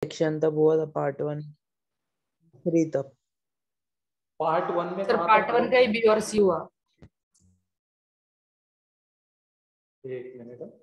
Section तक हुआ था, पार्ट 1 3 तक। पार्ट 1 में सर कहाँ पार्ट तक 1 का ही बी और सी हुआ। एक मिनट।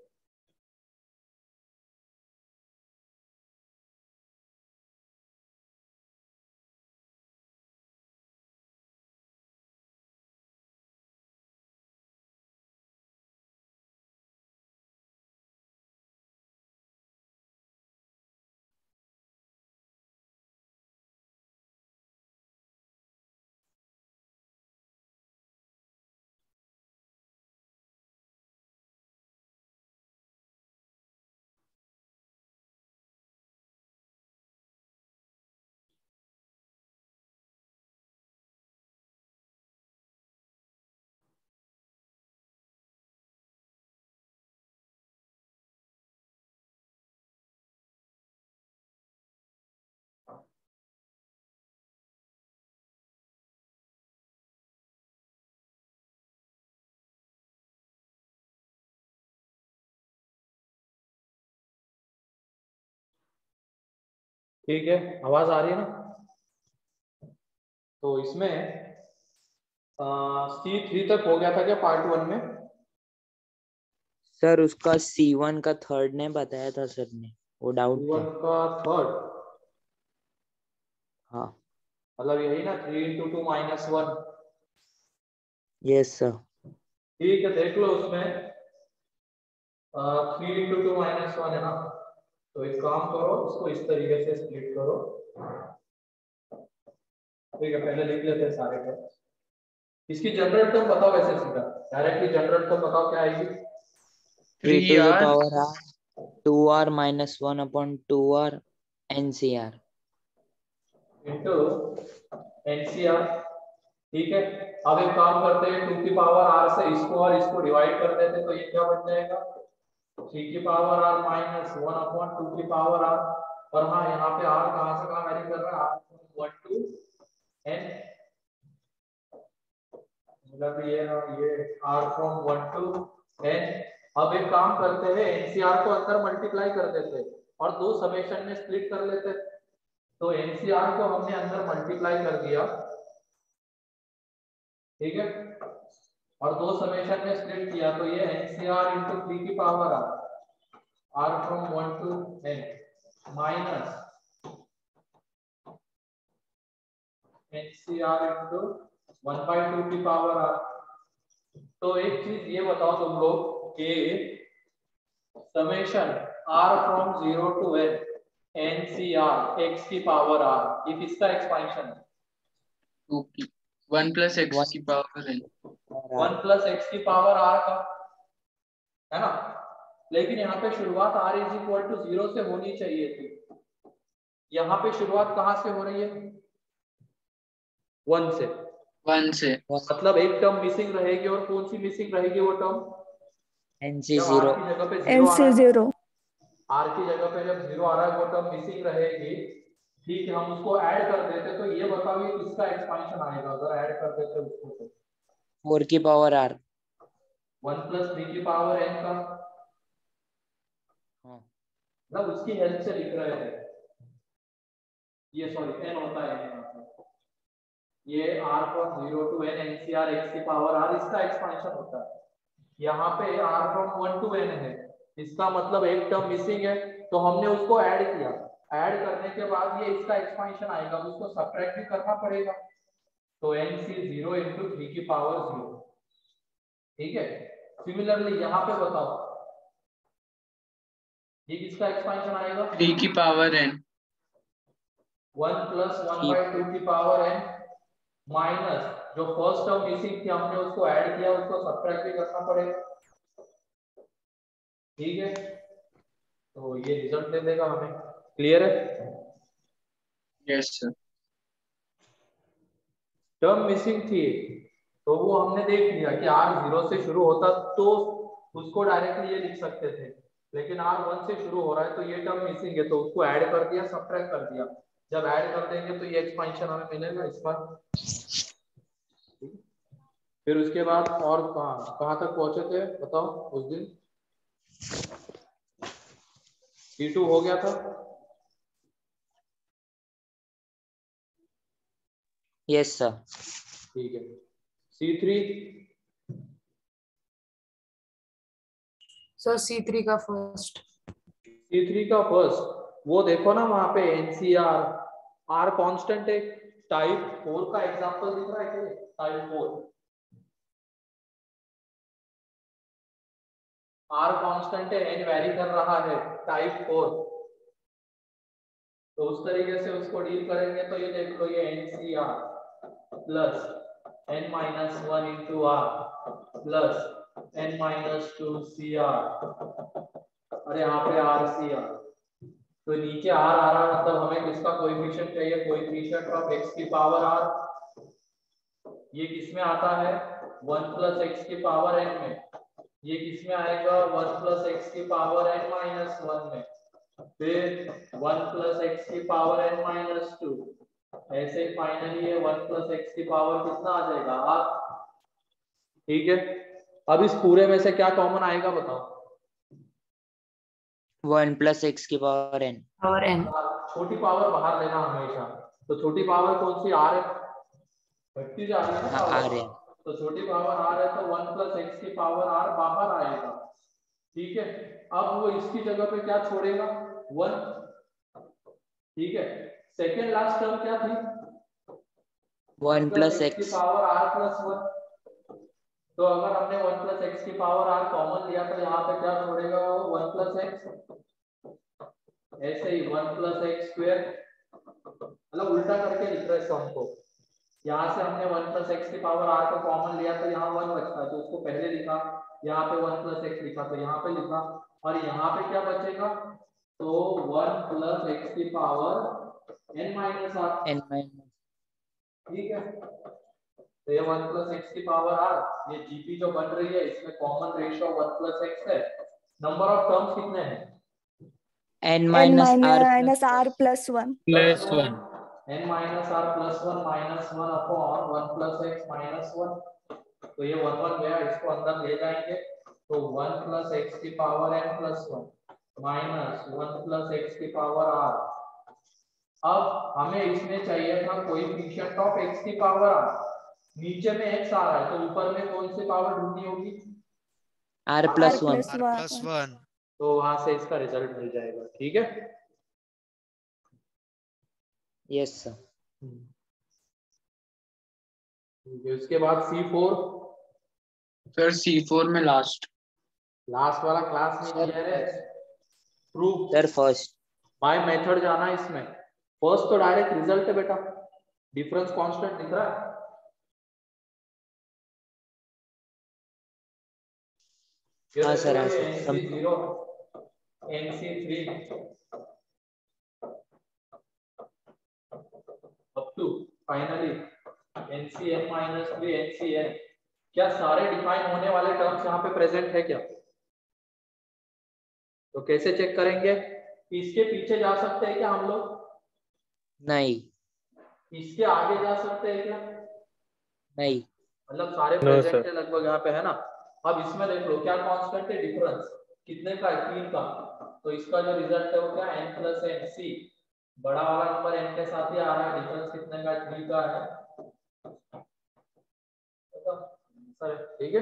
ठीक है, आवाज आ रही है ना? तो इसमें C3 तक हो गया था क्या पार्ट 1 में? सर उसका C1 का थर्ड ने बताया था सर ने, वो डाउट था। C1 का थर्ड, हाँ मतलब यही ना 3 × 2 - 1। Yes sir. ठीक है, देख लो उसमें 3 × 2 - 1 है ना। तो एक काम करो, इसको इस तरीके से स्प्लिट करो। ठीक है, पहले लिख लेते हैं सारे का। इसकी जनरल टर्म बताओ, वैसे सीधा डायरेक्टली जनरल टर्म बताओ क्या आएगी। 3 to the power r 2r - 1/2r NCR into NCR। ठीक है, अब एक काम करते हैं, 2 की पावर r से इसको और इसको डिवाइड कर देते हैं, तो ये क्या बन जाएगा 3 की पावर r - 1/2 की पावर r। और हाँ, यहाँ पे r कहाँ से कहाँ वैरी कर रहा है, r 1 to n, मतलब ये r from 1 to n। अब एक काम करते हैं, NCR को अंदर मल्टीप्लाई कर देते हैं और दो समेशन में स्प्लिट कर लेते हैं। तो NCR को हमने अंदर मल्टीप्लाई कर दिया, ठीक है, और दो समेशन में स्प्लिट किया, तो ये NCR × 3 की power r from 1 to n minus NCR × 1/2 की पावर r। तो एक चीज ये बताओ तुम लोग कि summation r from 0 to n NCR x की पावर r, ये किसका एक्सपेंशन है? 1 + x की पावर n। 1 + x की पावर r का, है ना। लेकिन यहाँ पे शुरुआत r = 0 से होनी चाहिए थी। यहाँ पे शुरुआत कहाँ से हो रही है? 1 से। 1 से, मतलब एक टर्म मिसिंग रहेगी, और कौन सी मिसिंग रहेगी वो टर्म? NC0 r की जगह पे 0 आ रहा है, NC0 r की जगह पे जब 0 आ रहा है वो टर्म मिसिंग रहेगी। ठीक है, हम उसको ऐड कर देते, तो ये बताओ ये किसका एक्सपेंशन आएगा अगर ऐड कर देते उसको? तो 4 की पावर r 1 + 3 की पावर n का, मतलब उसकी हेल्प से लिख रहे हैं। ये सॉरी n होता है यहाँ पे, ये r from 0 to n NCR x की पावर r, इसका एक्सपेंशन होता है। यहाँ पे r from 1 to n है, इसका मतलब एक टर्म मिसिंग है, तो हमने उसको ऐड किया। ऐड करने के बाद ये इसका एक्सपेंशन आएगा, उसको सब्ट्रैक्ट भी करना पड़ेगा। तो NC0 × 3 की पावर 0। ठीक है, सिमिलरली यहाँ पे बताओ ये किसका एक्सपेंशन आएगा? 3 की पावर n 1 + 1/2 की पावर n माइनस जो फर्स्ट टर्म मिसिंग थी हमने उसको ऐड किया, उसको सब्ट्रैक्ट भी करना पड़ेगा। ठीक है, तो ये रिजल्ट दे देगा हमें। क्लियर है? Yes sir. टर्म मिसिंग थी तो वो हमने देख लिया कि r 0 से शुरू होता तो उसको डायरेक्टली ये लिख सकते थे, लेकिन r 1 से शुरू हो रहा है तो ये टर्म मिसिंग है, तो उसको ऐड कर दिया, सब्ट्रैक्ट कर दिया। जब ऐड कर देंगे तो ये एक्सपेंशन हमें मिलेगा इसका। फिर उसके बाद और कहाँ तक पहुंचे थे बताओ उस दिन? C2 हो गया था, यस सर। ठीक है। C3 सर C3 का फर्स्ट। C3 का फर्स्ट, वो देखो ना वहां पे NCR R कांस्टेंट है, टाइप 4 का एग्जांपल दिख रहा है क्या? टाइप 4 R कांस्टेंट है, N वैरी कर रहा है, टाइप 4। तो उस तरीके से उसको डील करेंगे तो ये देख लो, ये NCR plus N-1 into R plus N-2 CR, अरे यहाँ पे RCR। तो नीचे R आ रहा, मतलब हमें किसका कोएफिशिएंट चाहिए? कोएफिशिएंट ऑफ x की पावर R। ये किस में आता है? 1 प्लस x की पावर n में। ये किस में आएगा? 1 प्लस x की पावर n-1 में। फिर 1 प्लस x की पावर n-2। ऐसे फाइनली ये 1 प्लस x की पावर कितना आ जाएगा? R। ठीक है। अब इस पूरे में से क्या कॉमन आएगा बताओ? 1 प्लस x की पावर n। और n। छोटी पावर बाहर लेना हमेशा। तो छोटी पावर कौन सी? R है, घटती जा रही है ना हाँ पावर। आ रहे। तो छोटी पावर R है, तो 1 प्लस x की पावर R बाहर आएगा। ठीक है। अब वो इसकी जगह पे क्या छोड़ेगा? 1। ठीक है। सेकेंड लास्ट टर्म क्या थी? 1 प्लस की x। Power R plus 1। तो अगर हमने 1 प्लस x की पावर R कॉमन लिया तो यहाँ पे क्या छोड़ेगा वो? 1 प्लस x। ऐसे ही 1 प्लस एक्स स्क्वायर, मतलब उल्टा करके लिख रहे हैं सम को। यहाँ से हमने 1 प्लस एक्स की पावर R को कॉमन लिया तो यहाँ 1 बचता है, तो उसको पहले लिखा। यहाँ पे 1 प्लस एक्स लिखा तो यहाँ पे लिखा। और यहाँ पे क्या बचेगा? तो 1 प्लस एक्स की पावर n-r। n-। ठीक है। तो ये 1 प्लस एक्स की पावर r, ये जीपी जो बन रही है इसमें कॉमन रेशियो 1 प्लस एक्स है। नंबर ऑफ टर्म्स कितने हैं? n minus r plus 1। Plus 1। n-r plus 1 minus 1 upon 1 plus x minus 1। तो ये 1 1 गया, इसको अंदर ले जाएंगे तो 1 प्लस एक्स की power n plus 1 minus 1 plus x की पावर r। अब हमें इसमें चाहिए था कोएफिशिएंट ऑफ x की पावर r। नीचे में x आ रहा है तो ऊपर में कौन सी पावर ढूंढनी होगी? r plus 1। R+1। तो वहां से इसका रिजल्ट मिल जाएगा। ठीक है। Yes sir. उसके बाद C4। सर C4 में लास्ट वाला क्लास में किया है proof. Sir first. By method जाना इसमें। फर्स्ट तो डायरेक्ट रिजल्ट है बेटा, डिफरेंस कांस्टेंट दिख रहा है। हाँ सर हाँ NC0 NC3 up to finally NCn-3 NCn। क्या सारे डिफाइन होने वाले टर्म्स यहाँ पे प्रेजेंट है क्या? तो कैसे चेक करेंगे? इसके पीछे जा सकते हैं क्या हम लोग? नहीं। इसके आगे जा सकते हैं क्या? नहीं। मतलब सारे प्रेजेंट है लगभग यहाँ पे, है ना? अब इसमें देख लो क्या कांस्टेंट है डिफरेंस, कितने का है? 3 का। तो इसका जो रिजल्ट है वो क्या? n plus nc। बड़ा वाला नंबर n के साथ ही आ रहा है, डिफरेंस कितने का है? 3 का है। ठीक है।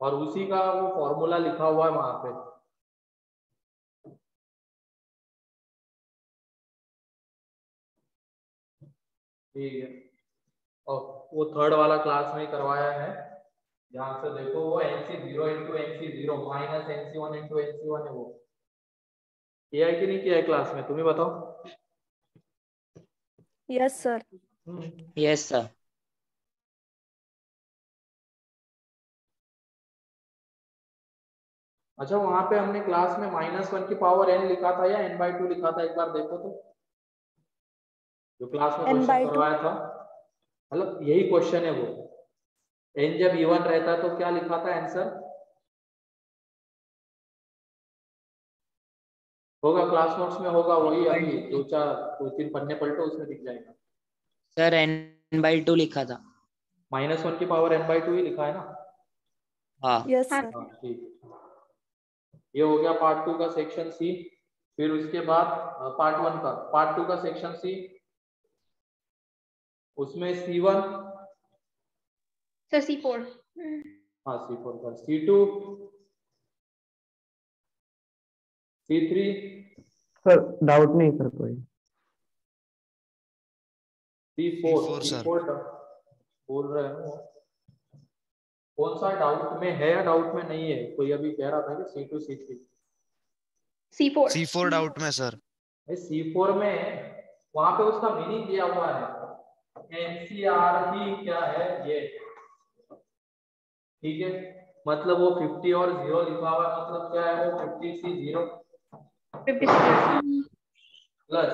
और उसी का वो फॉर्मूला लिखा हुआ है वहां पे। ठीक है। और वो थर्ड वाला क्लास में करवाया है, ध्यान से देखो। वो NC0 into NC0 minus NC1 into NC1 है। वो किया है कि नहीं किया है क्लास में? तुम्हें बताओ। Yes sir. Yes sir. अच्छा, वहां पे हमने क्लास में -1 की पावर n लिखा था या n/2 लिखा था? एक बार देखो तो, जो क्लास में क्वेश्चन n/2। करवाया था, मतलब यही क्वेश्चन है वो। n जब इवन रहता तो क्या लिखा था आंसर? होगा क्लास नोट्स में, होगा वही। अभी 2-3 पन्ने पलटो, उसमें दिख जाएगा। सर n/2 लिखा था। -1 की पावर n/2 ही लिखा है ना? हाँ। Yes sir. हाँ ठीक है। ये हो गया पार्ट 2 का सेक्शन सी। फिर उसके बाद पार्ट 1 का, पार्ट 2 का सेक्शन सी। उसमें C1, सर C4। हाँ C4 कर, C2, C3, सर डाउट नहीं सर कोई। C4 sir. बोल रहे हो कौन सा डाउट में है या डाउट में नहीं है? कोई अभी कह रहा था कि C2 C3। C4। C4 doubt में सर। C4 में वहां पे उसका मीनिंग दिया हुआ है, एनसीआर ही क्या है ये, ठीक है। मतलब वो 50 और 0 लिखा हुआ है, मतलब क्या है वो 50C0 plus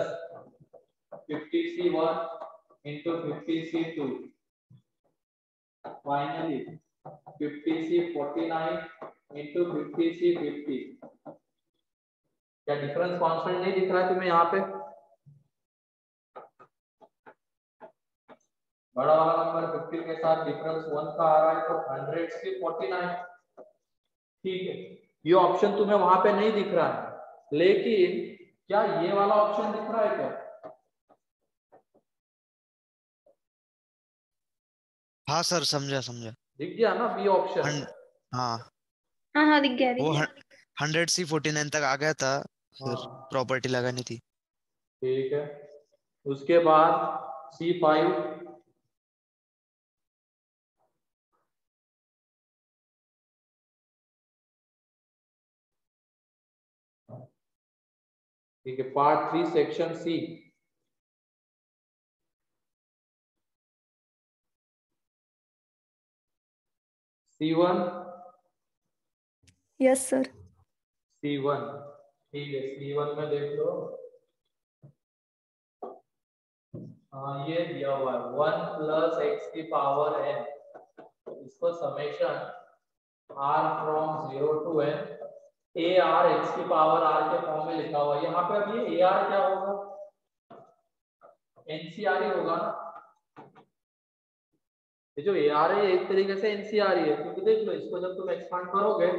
50C1 into 50C2 finally 50C49 into 50C50। क्या डिफरेंस कांस्टेंट नहीं दिख रहा है तुम्हें यहाँ पे? बड़ा वाला नंबर 50 के साथ डिफरेंस 1 का आ रहा है, तो 100C49, ठीक है। ये ऑप्शन तुम्हें वहां पे नहीं दिख रहा है, लेकिन क्या ये वाला ऑप्शन दिख रहा है क्या? हाँ सर, समझा समझा। दिख गया ना बी ऑप्शन? हाँ हाँ हाँ दिख गया दिख वो गया। 100C49 तक आ गया था, फिर हाँ प्रॉपर्टी लगानी थी। ठीक है। उसके बाद C5, ठीक है। Part 3 section C, C1, yes sir. C1, ठीक है। C1 में देख लो, हाँ ये दिया हुआ है 1 प्लस x की पावर n, इसको summation r from 0 to n a r x की पावर r के फॉर्म में लिखा हुआ है। यहाँ पे अब ये a r क्या होगा? NCR ही होगा ना। ये जो a r है एक तरीके से NCR ही है, क्योंकि देख लो इसको जब तुम एक्सपांड करोगे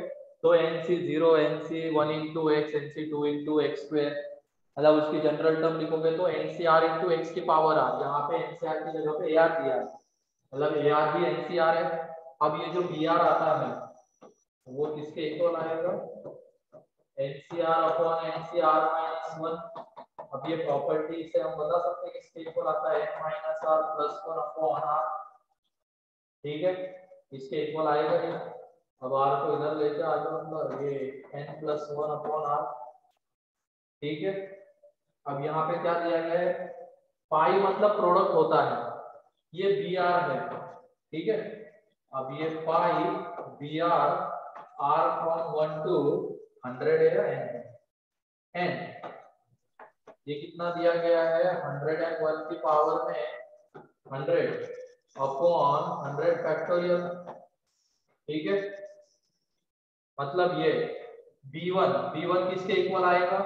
तो NC0 NC1 into x NC2 into x square, मतलब उसकी जनरल टर्म लिखोगे तो NCR इंटू x की पावर r, यहाँ पे NCR की जगह पे AR दिया है, मतलब AR भी NCR है। अब ये जो BR आता है वो किसके इक्वल आएगा? NCR upon NCR minus 1। अब ये प्रॉपर्टी से हम बता सकते हैं कि किसके इक्वल आता है, n minus r plus 1 upon r, ठीक है। इसके इक्वल आएगा ये। अब r को इधर लेके आ जाओ, मतलब ये n प्लस 1 अपॉन r, ठीक है। अब यहाँ पे क्या दिया गया है? पाई मतलब प्रोडक्ट होता है, ये BR है, ठीक है। अब ये पाई BR r फ्रॉम 1 टू 100 है n, ये कितना दिया गया है? 101 की पावर में 100 अपॉन 100 फैक्टोरियल, ठीक है। मतलब ये B1 किसके इक्वल आएगा?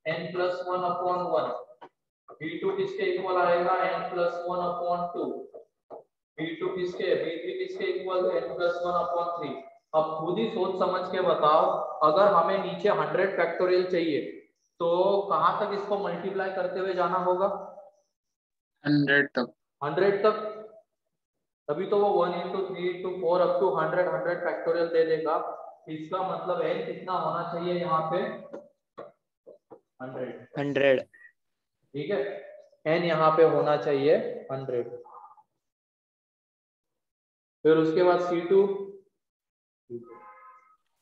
n plus 1 upon 1। B2 किसके इक्वल आएगा? n plus 1 upon 2। B3 किसके इक्वल? n plus 1 upon 3। अब खुद ही सोच समझ के बताओ, अगर हमें नीचे 100 फैक्टोरियल चाहिए तो कहां तक इसको मल्टीप्लाई करते हुए जाना होगा? 100 तक। 100 तक, तभी तो वो 1 into 3 into 4 up to 100 factorial दे देगा। इसका मतलब n कितना होना चाहिए यहाँ पे? 100, ठीक है। n यहाँ पे होना चाहिए 100। फिर उसके बाद C2,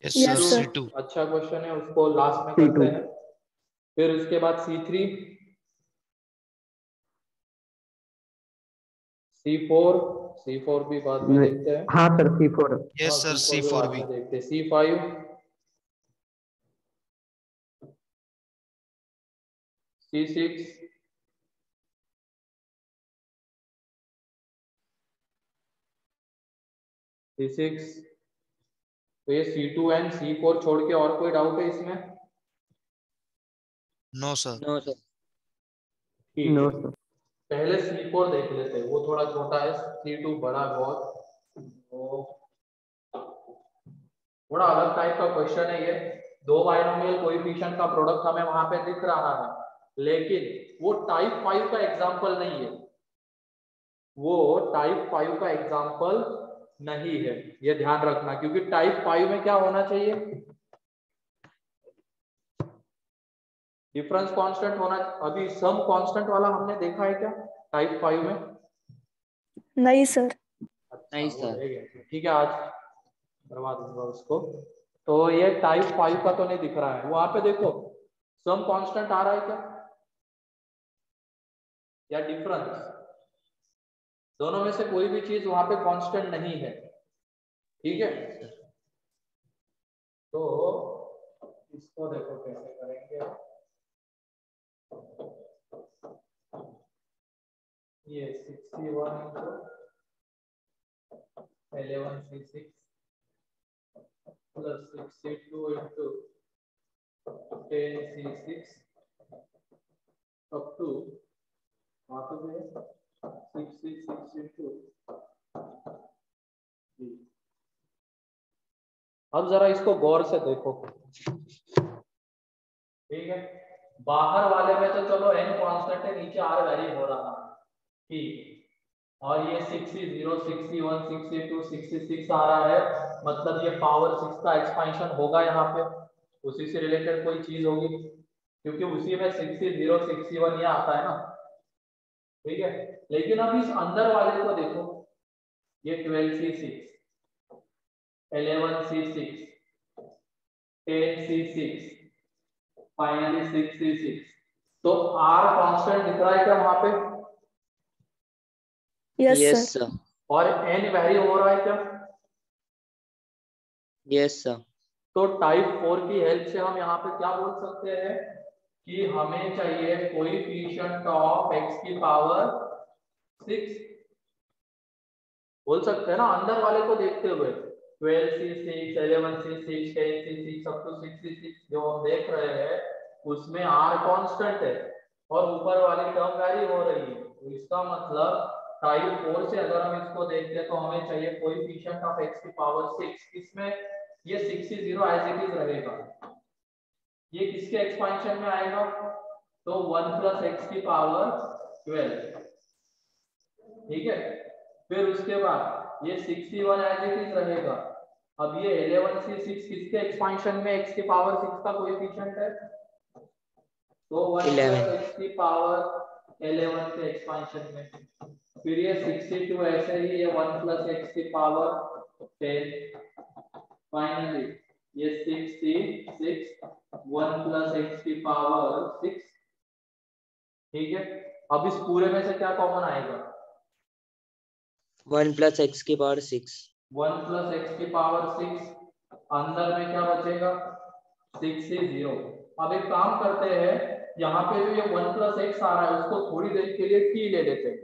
yes Yes, sir, sir. C2। अच्छा क्वेश्चन है, उसको लास्ट में C2। करते हैं। फिर उसके बाद C3, C4 भी बाद में देखते हैं। हाँ sir C4। Yes sir, C4 भी C4 बाद भी। में देखते हैं। C5, C6, तो ये C2 एंड C4 छोड़ के और कोई डाउट है इसमें? No sir. No sir. ठीक नो है, सर। पहले C4 देख लेते हैं, वो थोड़ा छोटा है, C2 बड़ा बहुत, तो थोड़ा अलग टाइप का क्वेश्चन है ये। दो बाइनोमियल कोएफिशिएंट का प्रोडक्ट हमें वहां पे दिख रहा है, लेकिन वो टाइप 5 का एग्जांपल नहीं है। वो टाइप 5 का एग्जाम्पल नहीं है, ये ध्यान रखना, क्योंकि टाइप 5 में क्या होना चाहिए, डिफरेंस कांस्टेंट होना। अभी सम कांस्टेंट वाला हमने देखा है क्या टाइप 5 में? नहीं सर। अच्छा, नहीं वो सर। रह गया। ठीक है, आज करवा दूंगा उसको। तो ये टाइप 5 का तो नहीं दिख रहा है, वहां पे देखो सम कांस्टेंट आ रहा है क्या, या डिफरेंस? दोनों में से कोई भी चीज वहां पे कांस्टेंट नहीं है। ठीक है, तो इसको देखो कैसे करेंगे। ये 61 into 11C6 plus 62 into 10C6 up to 66 into. अब जरा इसको गौर से देखो, ठीक है। बाहर वाले में तो चलो n कांस्टेंट है, नीचे r वेरी हो रहा है, ठीक। और ये 60, 61, 62, 66 आ रहा है, मतलब ये पावर 6 का एक्सपेंशन होगा यहाँ पे, उसी से रिलेटेड कोई चीज होगी, क्योंकि उसी में 60, 61 ये आता है ना, ठीक है। लेकिन अब इस अंदर वाले को देखो, ये 12C6, 11C6, 10C6, finally 6C6, तो r कांस्टेंट दिख रहा है क्या वहां पे? Yes yes sir. सर। और n वैरी हो रहा है क्या? Yes sir. तो टाइप 4 की हेल्प से हम यहाँ पे क्या बोल सकते हैं कि हमें चाहिए कोएफिशिएंट ऑफ x की पावर 6, बोल सकते हैं ना, अंदर वाले को देखते हुए 12C6, 11C6, 10C6 up to 66 जो हम देख रहे हैं उसमें r कांस्टेंट है और ऊपर वाली टर्म वैरी हो रही है, तो इसका मतलब टाइप 4 से अगर हम इसको देखते हैं तो हमें चाहिए कोएफिशिएंट ऑफ x की पावर 6। इसमें ये 60 एज इट इज रहेगा, ये किसके एक्सपेंशन में आएगा, तो 1 प्लस x की पावर 12, ठीक है। फिर उसके बाद ये 61 एज इट इज रहेगा। अब ये 11C6 किसके एक्सपेंशन में x की पावर 6 का कोएफिशिएंट है, तो 1 प्लस 11। x की पावर 11 के एक्सपेंशन में। फिर ये 62 ऐसे ही, ये 1 प्लस x की पावर 10, फाइनली ये 66 1 प्लस x की पावर 6, ठीक है। अब इस पूरे में से क्या कॉमन आएगा, 1 प्लस x की पावर 6। 1 प्लस x की पावर 6, अंदर में क्या बचेगा, 6 से 0। अब एक काम करते हैं, यहाँ पे जो ये 1 प्लस x आ रहा है उसको थोड़ी देर के लिए t ले लेते हैं,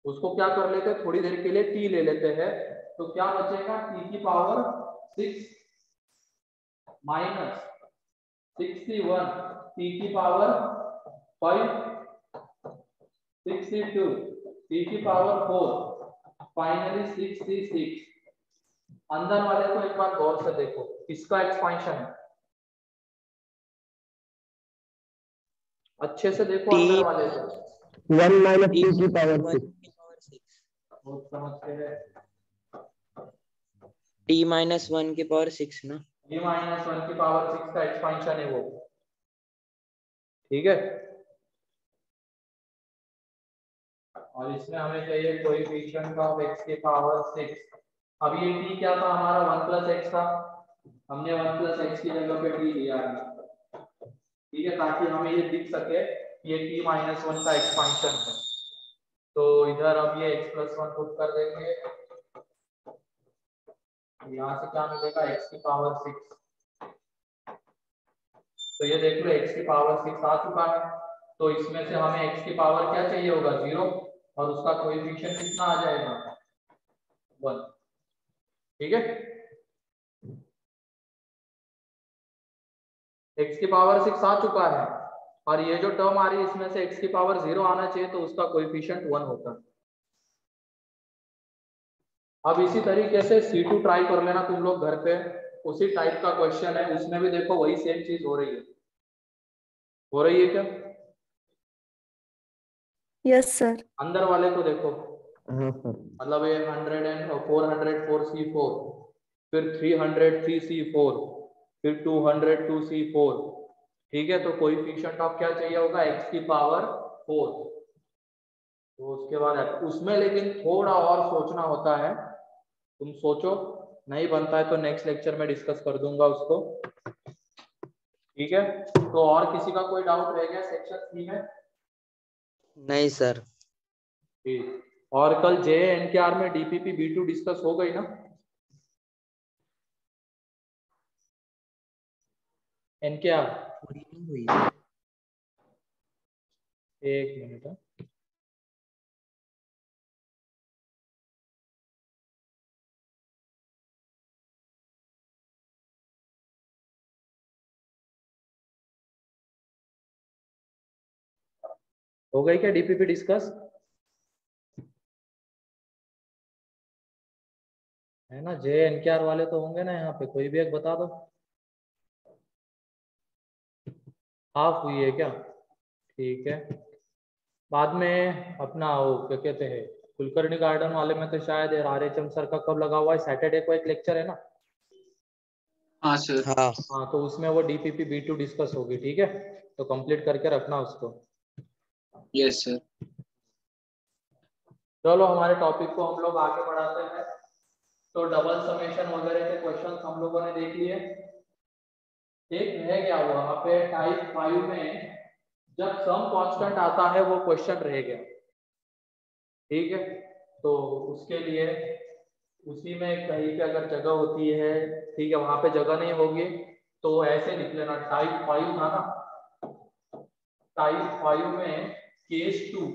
उसको क्या कर लेते हैं, थोड़ी देर के लिए t ले लेते हैं, तो क्या बचेगा, t की पावर 6 माइनस 61 t की पावर 5, 62 t की पावर 4, फाइनली 66। अंदर वाले को एक बार गौर से देखो, किसका एक्सपेंशन है, अच्छे से देखो t अंदर वाले को। 1 माइनस t t की पावर 1 6। की पावर 6। बहुत समझते हैं, t माइनस 1 की पावर 6 ना। ये माइनस 1 की पावर 6 का एक्सपेंशन है वो, ठीक है। और इसमें हमें चाहिए कोएफिशिएंट ऑफ x की पावर 6। अब ये t क्या था हमारा, 1 प्लस x था, हमने 1 प्लस x की जगह पे t लिया है, ठीक है, ताकि हमें ये दिख सके कि ये t माइनस 1 का एक्सपेंशन है। तो इधर अब ये x प्लस 1 पुट कर देंगे, यहाँ से क्या मिलेगा, x की पावर 6। तो ये देख लो x की पावर 6 आ चुका है, तो इसमें से हमें x की पावर क्या चाहिए होगा, 0, और उसका कोएफिशिएंट कितना आ जाएगा, 1, ठीक है। x की पावर 6 आ चुका है, और ये जो टर्म आ रही है इसमें से x की पावर 0 आना चाहिए, तो उसका कोएफिशिएंट 1 होता है। अब इसी तरीके से C2 ट्राई कर लेना तुम लोग घर पे, उसी टाइप का क्वेश्चन है, उसमें भी देखो वही सेम चीज हो रही है क्या, यस सर। अंदर वाले को देखो, हाँ सर। मतलब ये 100 एंड 400 4C4, फिर 300 3C4, फिर 200 2C4। ठीक है, तो कोएफिशिएंट ऑफ क्या चाहिए होगा, x की पावर 4। तो उसके बाद उसमें लेकिन थोड़ा और सोचना होता है, तुम सोचो, नहीं बनता है तो नेक्स्ट लेक्चर में डिस्कस कर दूंगा उसको। ठीक है, तो और किसी का कोई डाउट रह गया सेक्शन सी में? नहीं सर। ठीक, और कल JNKR में DPP B2 डिस्कस हो गई ना? NKR पूरी नहीं हुई। एक मिनट है। हो गई क्या DPP डिस्कस? है ना, JNKR वाले तो होंगे ना यहाँ पे, कोई भी एक बता दो। हाफ हुई है क्या? ठीक है, बाद में अपना वो क्या कहते हैं, कुलकर्णी गार्डन वाले में तो शायद RHM सर का कब लगा हुआ है, सैटरडे को एक लेक्चर है ना? हाँ सर। हाँ हाँ, तो उसमें वो DPP B2 डिस्कस होगी। ठीक है, तो कंप्लीट करके रखना उसको। Yes sir. चलो हमारे टॉपिक को हम लोग आगे बढ़ाते हैं। तो डबल समेशन वगैरह के क्वेश्चन हम लोगों ने देख लिए। एक रह गया हुआ वहां पे टाइप 5 में, जब सम कांस्टेंट आता है वो क्वेश्चन रह गया। ठीक है, तो उसके लिए उसी में कहीं पे अगर जगह होती है, ठीक है, वहां पे जगह नहीं होगी तो ऐसे लिख लेना, टाइप 5 था ना, टाइप 5 में केस 2,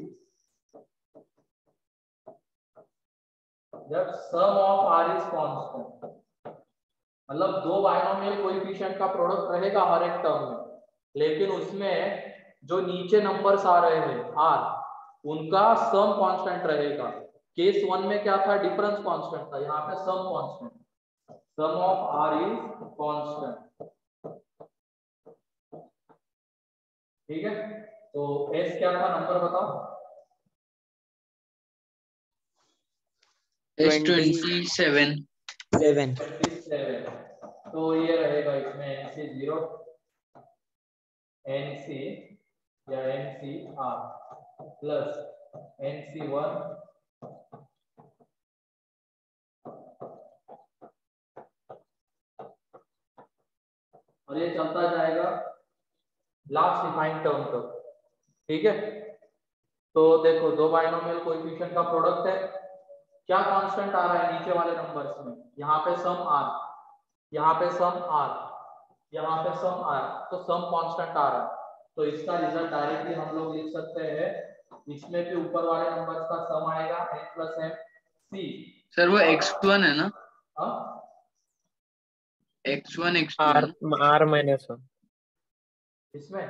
जब सम ऑफ आर इज कांस्टेंट, मतलब दो बायनोमियल कोएफिशिएंट का प्रोडक्ट रहेगा हर एक टर्म में, लेकिन उसमें जो नीचे नंबर्स आ रहे हैं आर, उनका सम कांस्टेंट रहेगा। केस 1 में क्या था, डिफरेंस कांस्टेंट था, यहाँ पे sum constant, sum of r is constant. ठीक है, तो एस क्या था, नंबर बताओ। S27। 27। तो ये रहेगा इसमें NC 0, NC या NCR प्लस NC1 और ये चलता जाएगा लास्ट डिफाइंड टर्म तक। ठीक है, तो देखो दो बायनोमियल कोएफिशिएंट का प्रोडक्ट है, क्या कांस्टेंट आ रहा है नीचे वाले नंबर्स में, यहाँ पे सम आर, यहाँ पे सम आर, यहाँ पे सम आर, तो सम कांस्टेंट आ रहा है। तो इसका रिजल्ट डायरेक्टली हम लोग लिख सकते हैं, इसमें भी ऊपर वाले नंबर्स का सम आएगा n plus m c। Sir वो x1 है ना? हाँ, x1 x2 है आर ना? R minus 1। इसमें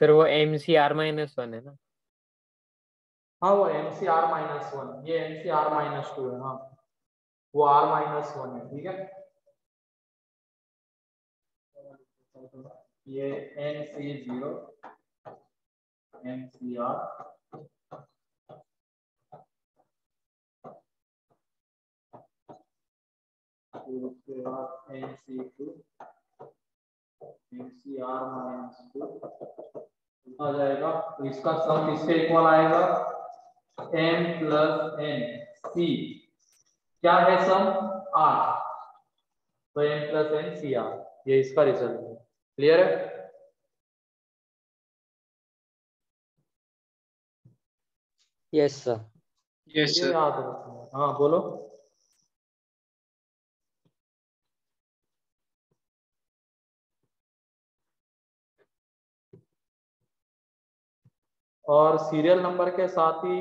सर वो MC R-1 है ना? हाँ वो MC R-1, ये MC R-2 है। हाँ, वो R-1 है। ठीक है, ये NC0 MCR उसके बाद NC2 MCR-2 आ जाएगा। तो इसका सम किसके इक्वल आएगा, m प्लस n c, क्या है सम r, तो m plus n c r, ये इसका रिजल्ट है। क्लियर है? Yes sir. यस ये सर। याद रखना। हाँ बोलो। और सीरियल नंबर के साथ ही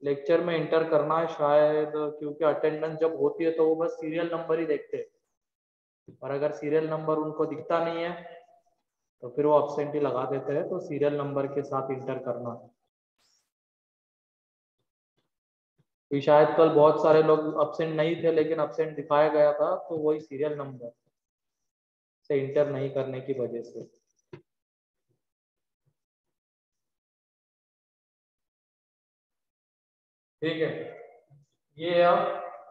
लेक्चर में इंटर करना है शायद, क्योंकि अटेंडेंस जब होती है तो वो बस सीरियल नंबर ही देखते हैं, और अगर सीरियल नंबर उनको दिखता नहीं है तो फिर वो अब्सेंट ही लगा देते हैं। तो सीरियल नंबर के साथ इंटर करना है। तो शायद कल बहुत सारे लोग अब्सेंट नहीं थे, लेकिन अब्सेंट दिखाया गया था, तो वही सीरियल नंबर से इंटर नहीं करने की वजह से। ठीक है, ये अब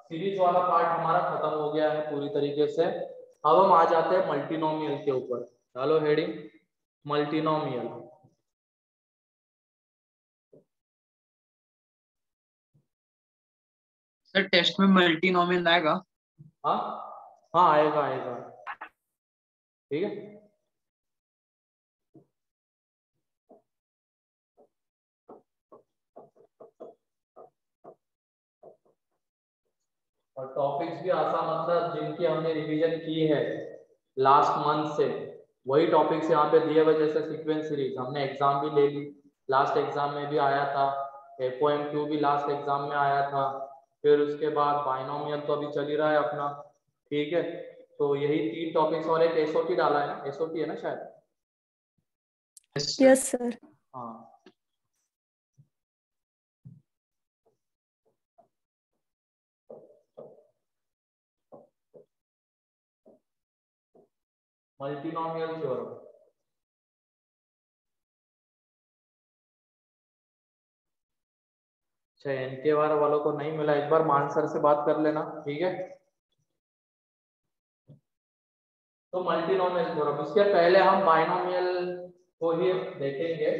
सीरीज वाला पार्ट हमारा खत्म हो गया है पूरी तरीके से। अब हम आ जाते हैं मल्टीनोमियल के ऊपर। चलो हेडिंग मल्टीनोमियल। सर टेस्ट में मल्टीनोमियल आएगा? हाँ हाँ, आएगा आएगा, ठीक है। और टॉपिक्स भी आसान, मतलब जिनकी हमने रिवीजन की है लास्ट मंथ से, वही टॉपिक्स यहाँ पे दिए हुए, जैसे सीक्वेंस सीरीज हमने एग्जाम भी ले ली, लास्ट एग्जाम में भी आया था, FOMQ भी लास्ट एग्जाम में आया था, फिर उसके बाद बाइनोमियल तो अभी चल ही रहा है अपना, ठीक है। तो यही 3 टॉपिक्स और एक SOT डाला है ना, SOT है ना शायद। Yes sir. हाँ, मल्टीनोमियल थ्योरम। अच्छा, इनके बारे वालों को नहीं मिला, एक बार मान सर से बात कर लेना, ठीक है। तो मल्टीनोमियल थ्योरम, इसके पहले हम बाइनोमियल को ही देखेंगे।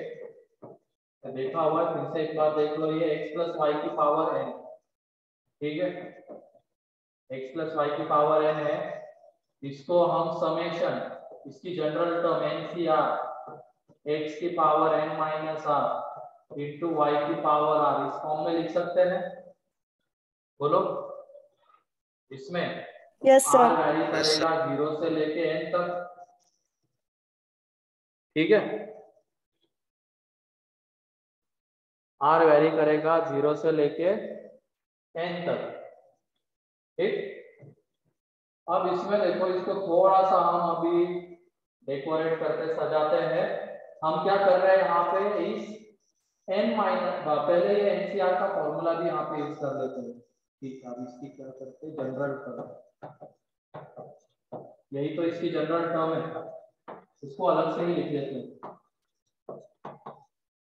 देखा हुआ है, फिर से एक बार देख लो, ये x प्लस वाई की पावर n, ठीक है, x प्लस वाई की पावर n है। इसको हम समेशन, इसकी जनरल टर्म NCR x की power n minus r into y की पावर r, इस फॉर्म में लिख सकते हैं। बोलो, इसमें यस r सर। वैरी करेगा 0 से लेके n तक, ठीक है। r वैरी करेगा 0 से लेके n तक, ठीक। अब इसमें देखो, इसको थोड़ा सा हम अभी डेकोरेट करते सजाते हैं। हम क्या कर रहे हैं यहाँ पे, इस n माइनस, पहले ये NCR का फॉर्मूला भी यहाँ पे यूज कर लेते हैं, ठीक है। अब इसकी क्या करते हैं, जनरल टर्म, यही तो इसकी जनरल टर्म है, इसको अलग से ही लिख लेते हैं,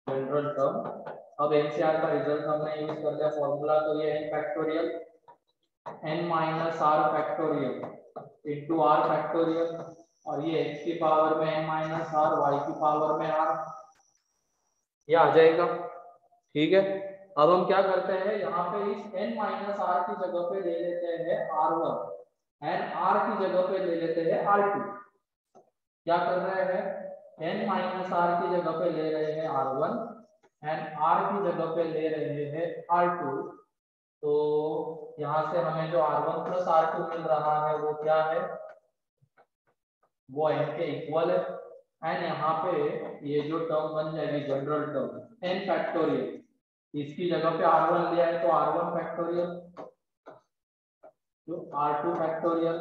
जनरल टर्म। अब NCR का रिजल्ट हमने यूज कर लिया फॉर्मूला, तो ये n factorial n minus r factorial into r factorial, और ये x की पावर में n माइनस आर, वाई की पावर में r, ये आ जाएगा, ठीक है। अब हम क्या करते हैं, यहाँ पे इस n माइनस आर की जगह पे ले लेते हैं r1 एंड r की जगह पे ले लेते हैं r2। क्या कर रहे हैं, n माइनस आर की जगह पे ले रहे हैं r1 एंड r की जगह पे ले रहे हैं r2। तो यहाँ से हमें जो r1 प्लस r2 मिल रहा है वो क्या है, वो n के इक्वल है। एंड यहाँ पे ये जो टर्म बन जाएगी जनरल टर्म n फैक्टोरियल, इसकी जगह पे r1 लिया है तो r1 फैक्टोरियल, जो r2 फैक्टोरियल,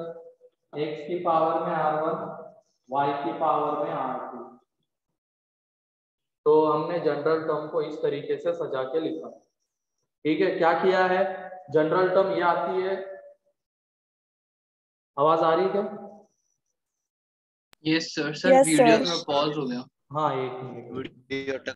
x की पावर में r1, y की पावर में r2। तो हमने जनरल टर्म को इस तरीके से सजा के लिखा, ठीक है। क्या किया है, जनरल टर्म ये आती है, आवाज आ रही है क्या? Yes sir. Sir yes video sir. थोड़ा पॉज हो गया। हाँ, एक मिनट। वीडियो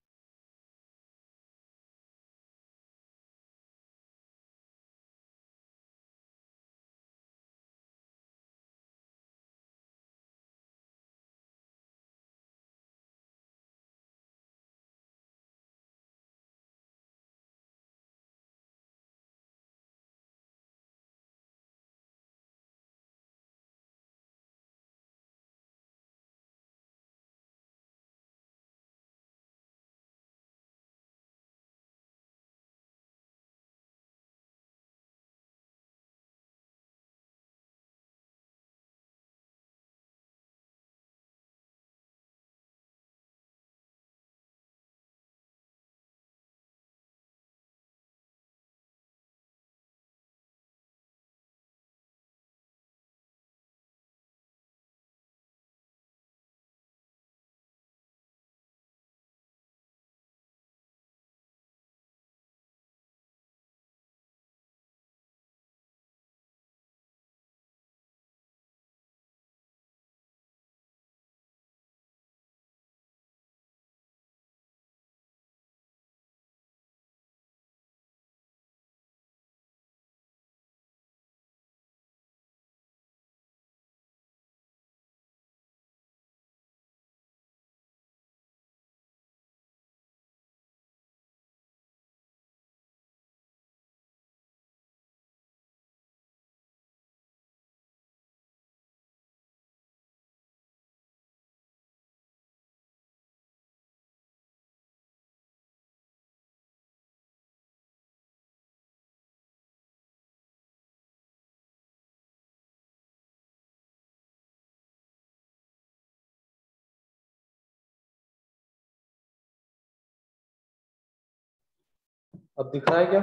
अब दिख रहा है क्या?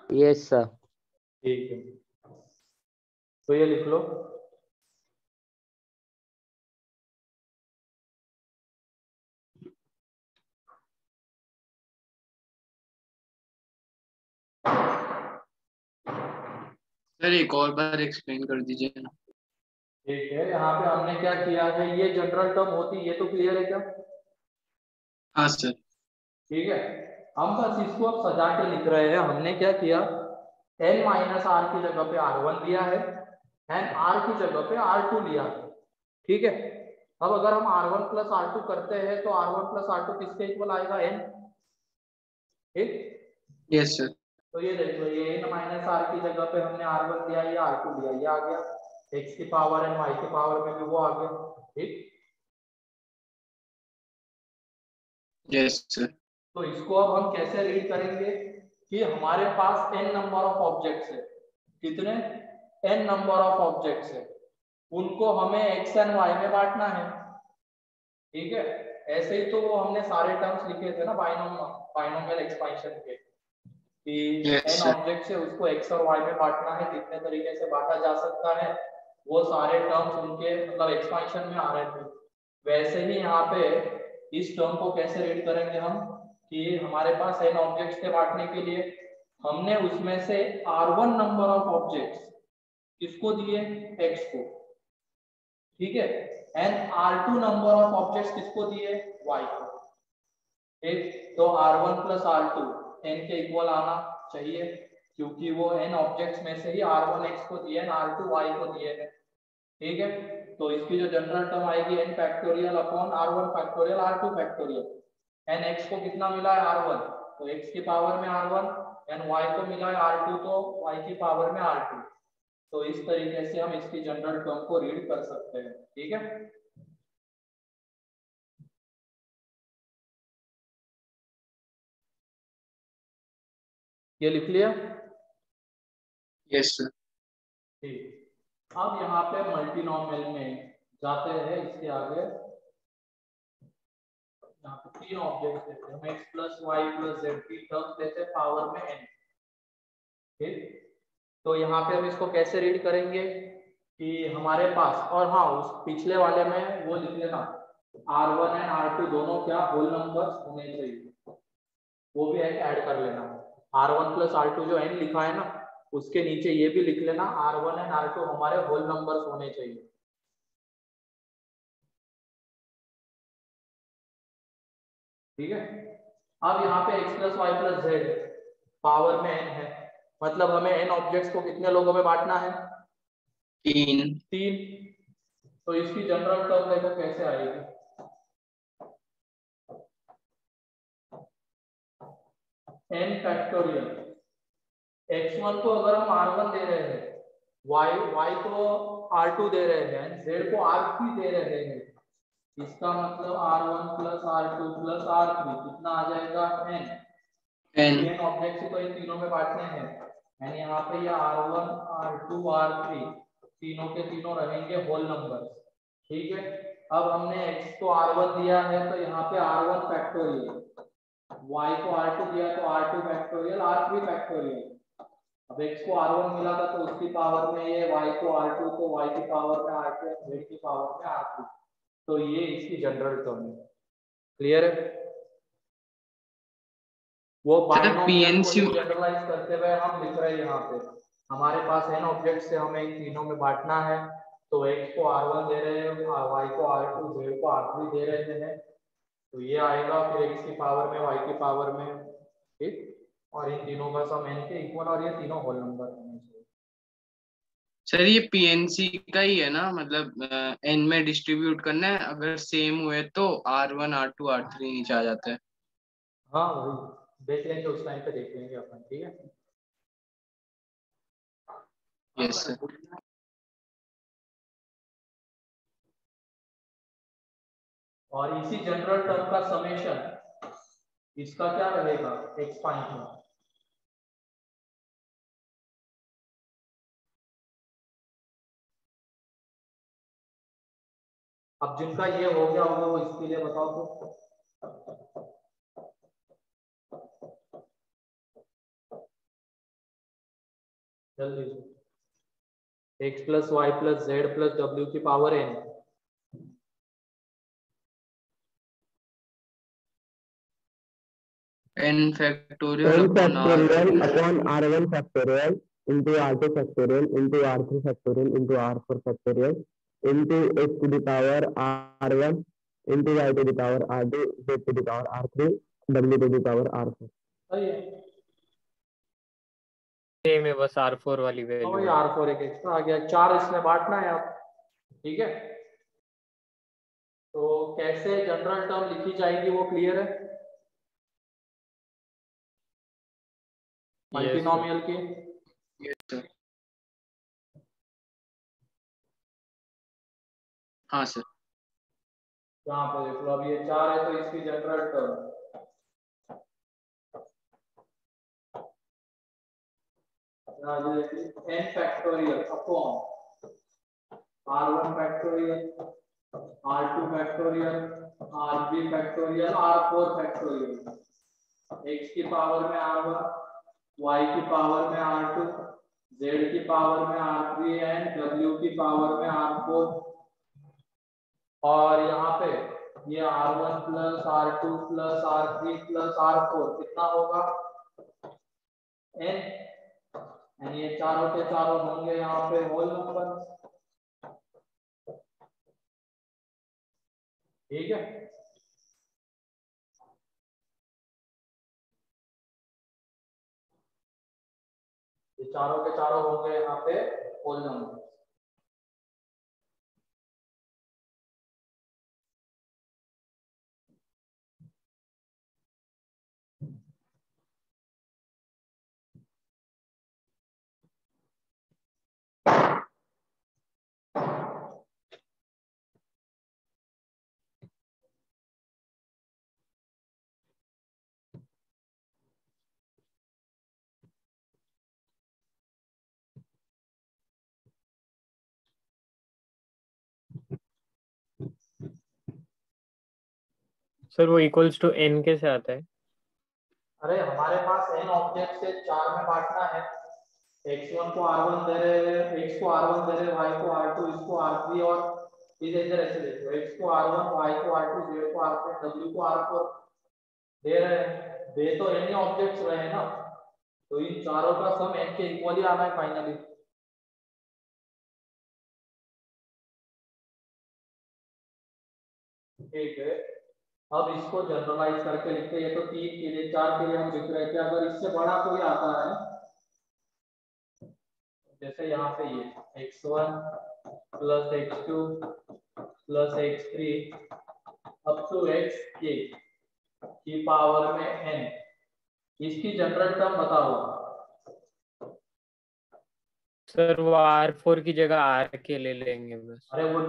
Yes sir. ठीक है, तो ये लिख लो। सर एक और बार एक्सप्लेन कर दीजिए ना। ठीक है, यहाँ पे हमने क्या किया है, ये जनरल टर्म होती है, ये तो क्लियर है क्या? हाँ सर। ठीक है, हम बस इसको अब सजा के लिख रहे हैं। हमने क्या किया, n माइनस आर की जगह पे R1 दिया है एंड r की जगह पे R2 लिया है। ठीक है, अब अगर हम R1 प्लस R2 करते हैं तो R1 प्लस R2 किसके इक्वल आएगा, n। ठीक, यस सर। तो ये देख लो, ये n माइनस आर की जगह पे हमने R1 दिया, ये R2 दिया, ये आ गया। x की पावर एंड y की पावर में भी वो आ गया। ठीक, यस सर। तो इसको अब हम कैसे रीड करेंगे कि हमारे पास n नंबर ऑफ ऑब्जेक्ट्स है। कितने? n नंबर ऑफ ऑब्जेक्ट्स है, उनको हमें x एंड y में बांटना है। ठीक है, ऐसे ही तो वो हमने सारे टर्म्स लिखे थे ना बाइनोमियल एक्सपेंशन के, कि यस n सर। ऑब्जेक्ट्स है उसको x और y में बांटना है। कितने तरीके से बांटा जा सकता है, वो सारे टर्म्स उनके मतलब एक्सपेंशन में आ रहे थे। वैसे ही यहाँ पे इस टर्म को कैसे रीड करेंगे हम, कि हमारे पास n ऑब्जेक्ट्स थे बांटने के लिए, हमने उसमें से R1 नंबर ऑफ ऑब्जेक्ट्स किसको दिए, x को। ठीक है, and R2 number of objects किसको दिए, y को। ठीक, तो R1 प्लस R2 n के इक्वल आना चाहिए, क्योंकि वो n ऑब्जेक्ट्स में से ही R1 x को दिए और R2 y को दिए हैं। ठीक है, तो इसकी जो जनरल टर्म आएगी n factorial upon R1 factorial R2 factorial. n x को कितना मिला है, R1, तो x की पावर में R1, एंड y को मिला है R2, तो y की पावर में R2। तो इस तरीके से हम इसकी जनरल टर्म को रीड कर सकते हैं। ठीक है, ये लिख लिया। Yes sir. ठीक, अब यहाँ पे मल्टीनोमियल में जाते हैं, इसके आगे यहाँ पे तीन ऑब्जेक्ट लेते हैं, हम x plus y plus z की टर्म्स लेते हैं पावर में n। ठीक, तो यहाँ पे हम इसको कैसे रीड करेंगे कि हमारे पास, और हाँ उस पिछले वाले में वो लिख लेना, R1 एंड R2 दोनों क्या होल नंबर्स होने चाहिए, वो भी ऐड कर लेना। R1 प्लस R2 जो n लिखा है ना, उसके नीचे ये भी लिख लेना, R1 एंड R2 हमारे होल नंबर्स होने चाहिए। ठीक है, अब यहाँ पे x plus y plus z power में n है, मतलब हमें n ऑब्जेक्ट्स को कितने लोगों में बांटना है, 3। 3। तो इसकी जनरल टर्म देखो कैसे आएगी, n फैक्टोरियल, x1 को अगर हम R1 दे रहे हैं, y को R2 दे रहे हैं, z को R3 दे रहे हैं, इसका मतलब R1 plus R2 plus R3 कितना आ जाएगा, n। n। n ऑब्जेक्ट से तो इन तीनों में बांटने हैं, यानी यहाँ पे ये R1 R2 R3 तीनों के तीनों रहेंगे होल नंबर। ठीक है, अब हमने x को R1 दिया है, तो यहाँ पे R1 फैक्टोरियल, y को R2 दिया तो R2 फैक्टोरियल R3 फैक्टोरियल। अब x को R1 मिला था तो उसकी पावर में ये, y को R2 तो y की पावर में R2, z की पावर में R3। तो ये इसकी जनरल टर्म है। क्लियर है, वो सर बाइनोमियल को पीएनसी। ही जनरलाइज करते हुए हम लिख रहे हैं यहाँ पे, हमारे पास n ऑब्जेक्ट से हमें इन तीनों में बांटना है, तो x को R1 दे रहे हैं, y को R2, z को R3 दे रहे हैं, तो ये आएगा फिर x की पावर में y की पावर में। ठीक, और इन तीनों का सम n के इक्वल, और ये तीनों होल नंबर होने चाहिए। सर ये पीएनसी का ही है ना, मतलब एन में डिस्ट्रीब्यूट करना है, अगर सेम हुए तो R1 R2 R3 नीचे आ जाता है। हाँ वही देख लेंगे, उस टाइम पे देख लेंगे अपन। ठीक है, यस सर। और इसी जनरल टर्म का समेशन इसका क्या रहेगा, एक्सपांशन। अब जिनका ये हो गया होगा वो इसके लिए बताओ तो। जल्दी x plus y plus z plus डब्ल्यू की power n n factorial n upon factorial r1 upon r1 factorial into r2 factorial into r3 factorial into r4 factorial into x to the power r1 into y to the power r2 z to the power r3 w to the power r4. सही है। Same है, बस R4 वाली तो value वही है। R4 एक extra आ गया, 4 इसमें बांटना है आप, ठीक है। तो कैसे जनरल टर्म लिखी जाएगी वो क्लियर है मल्टीनोमियल की। yes sir हाँ सर यहाँ पे देख लो, अब ये 4 है तो इसकी general term n factorial upon r1 factorial r2 factorial r3 factorial r4 factorial x की पावर में r1 y की पावर में r2 z की पावर में r3 एंड w की पावर में r4। और यहाँ पे ये r1 plus r2 plus r3 plus r4 कितना होगा n, यानी ये चारों के चारों होंगे यहाँ पे होल नंबर, ठीक है। ये चारों के चारों होंगे यहाँ पे होल नंबर। सर वो इक्वल्स टू n कैसे आता है? अरे हमारे पास n ऑब्जेक्ट से 4 में बांटना है, x1 को r1 दे रहे हैं, x को r1 दे रहे हैं, y को r2, इसको r3 और इधर ऐसे देखो x को r1, y को r2, z को r3, w को r4 दे रहे हैं। दे तो n ऑब्जेक्ट्स रहे हैं ना, तो इन चारों का सम n के इक्वल ही आना है फाइनली, ठीक है। अब इसको जनरलाइज करके लिखते हैं, ये तो 3 के लिए 4 के लिए हम लिख रहे थे, अगर इससे बड़ा कोई आता है जैसे यहाँ पे ये x1 plus x2 plus x3 up to xk की पावर में n, इसकी जनरल टर्म बताओ। सर वो R4 की जगह R के ले लेंगे बस। अरे वो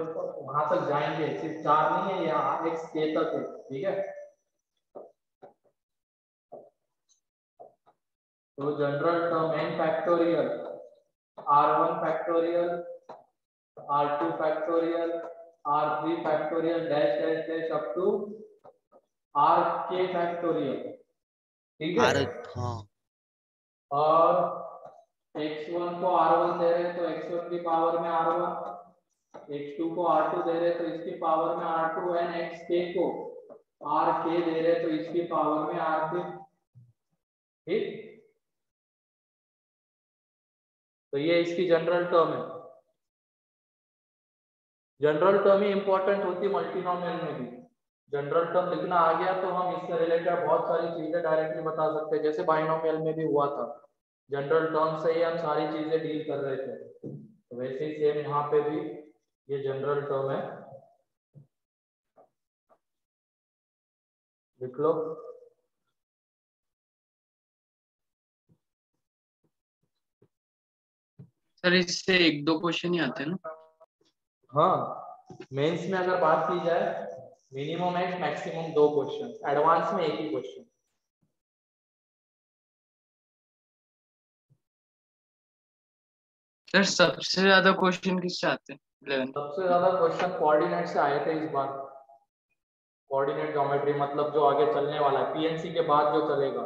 वहां तक जाएंगे, सिर्फ 4 नहीं है, यहाँ xk तक है, ठीक है। तो general term n factorial r1 factorial r2 factorial r3 factorial dash dash dash up to rk factorial, ठीक है। हाँ और x1 को r1 दे रहे हैं तो x1 की पावर में r1, x2 को r2 दे रहे हैं तो इसकी पावर में r2 एंड xk को rk दे रहे हैं तो इसकी पावर में rk, ठीक। तो ये इसकी जनरल टर्म है। जनरल टर्म ही इंपॉर्टेंट होती है मल्टीनोमियल में भी। जनरल टर्म लिखना आ गया तो हम इससे रिलेटेड बहुत सारी चीजें डायरेक्टली बता सकते हैं, जैसे बाइनोमियल में भी हुआ था, जनरल टर्म से ही हम सारी चीजें डील कर रहे थे। तो वैसे ही सेम यहाँ पे भी ये जनरल टर्म है, लिख लो। सर इससे 1-2 क्वेश्चन ही आते हैं ना? हाँ, मेंस में अगर बात की जाए minimum and maximum 2 question, advance में 1 ही क्वेश्चन। सर सबसे ज्यादा क्वेश्चन किससे आते हैं 11? सबसे ज्यादा क्वेश्चन कोऑर्डिनेट से आए थे इस बार। कोऑर्डिनेट ज्योमेट्री मतलब जो आगे चलने वाला है, पीएनसी के बाद जो चलेगा,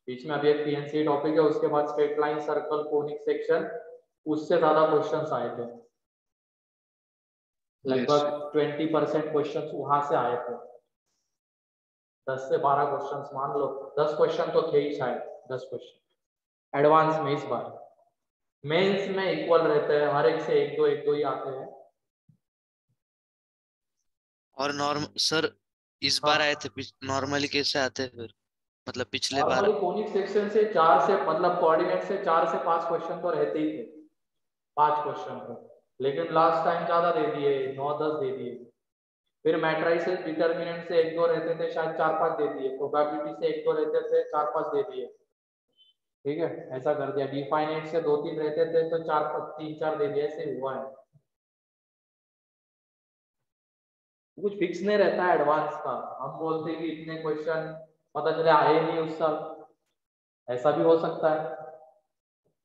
बीच में अभी एक पीएनसी टॉपिक है, उसके बाद straight line, circle, conic section, उससे ज्यादा क्वेश्चंस आए थे, लगभग 20% क्वेश्चंस वहां से आए थे। 10 से 12 क्वेश्चंस मान लो, 10 क्वेश्चन तो थे ही शायद, 10 क्वेश्चन एडवांस में। इस बार मेंस में इक्वल रहते हैं, हर एक से एक दो ही आते हैं। और नॉर्म सर इस बार आए थे, नॉर्मली कैसे आते हैं फिर, मतलब पिछले बार? नॉर्मली कोनिक सेक्शन से 4 से, मतलब कोऑर्डिनेट से 4 से 5 क्वेश्चन तो रहते ही थे, 5 क्वेश्चन तो, लेकिन लास्ट टाइम ज्यादा दे दिए, 9-10 दे दिए। फिर मैट्रिसेस डिटर्मिनेंट से 1-2 रहते थे, शायद 4-5 दे दिए। प्रोबेबिलिटी से 1-2 रहते थे, 4-5 दे दिए। ठीक है, ऐसा कर दिया। डिफाइनेट से 2-3 रहते थे तो 3-4 दे दिए, ऐसे हुआ है। कुछ फिक्स नहीं रहता है एडवांस का। हम बोलते हैं कि इतने क्वेश्चन, पता चले आए नहीं उस साल, ऐसा भी हो सकता है।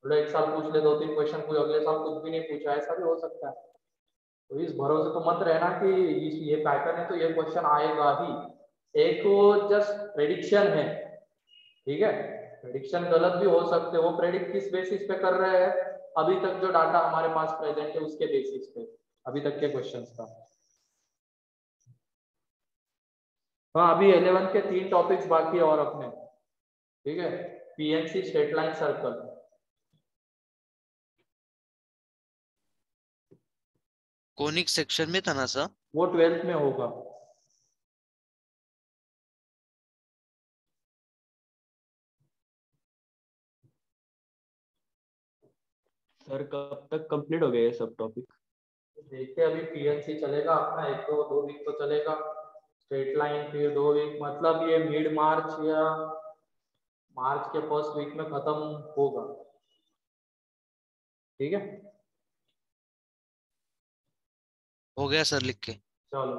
बोले एक साल पूछ ले 2-3 क्वेश्चन, कोई अगले साल कुछ भी नहीं पूछा, ऐसा भी हो सकता है। तो इस भरोसे तो मत रहना कि ये पैटर्न है तो ये क्वेश्चन आएगा ही। एक वो जस्ट प्रेडिक्शन है, ठीक है, प्रेडिक्शन गलत भी हो सकते हैं। वो प्रेडिक्ट किस बेसिस पे कर रहे हैं, अभी तक जो डाटा हमारे पास प्रेजेंट है उसके बेसिस पे, अभी तक के क्वेश्चंस का। हाँ, अभी 11 के 3 टॉपिक्स बाकी है और अपने, ठीक है। PNC, straight line, circle, conic section में था ना सर? वो 12th में होगा। सर कब तक कंप्लीट हो गए ये सब टॉपिक? देखते हैं, अभी पीएनसी चलेगा अपना 1-2 वीक तो चलेगा, स्ट्रेट लाइन फिर 2 वीक, मतलब ये मिड मार्च या मार्च के फर्स्ट वीक में खत्म होगा, ठीक है। हो गया सर, लिख के। चलो,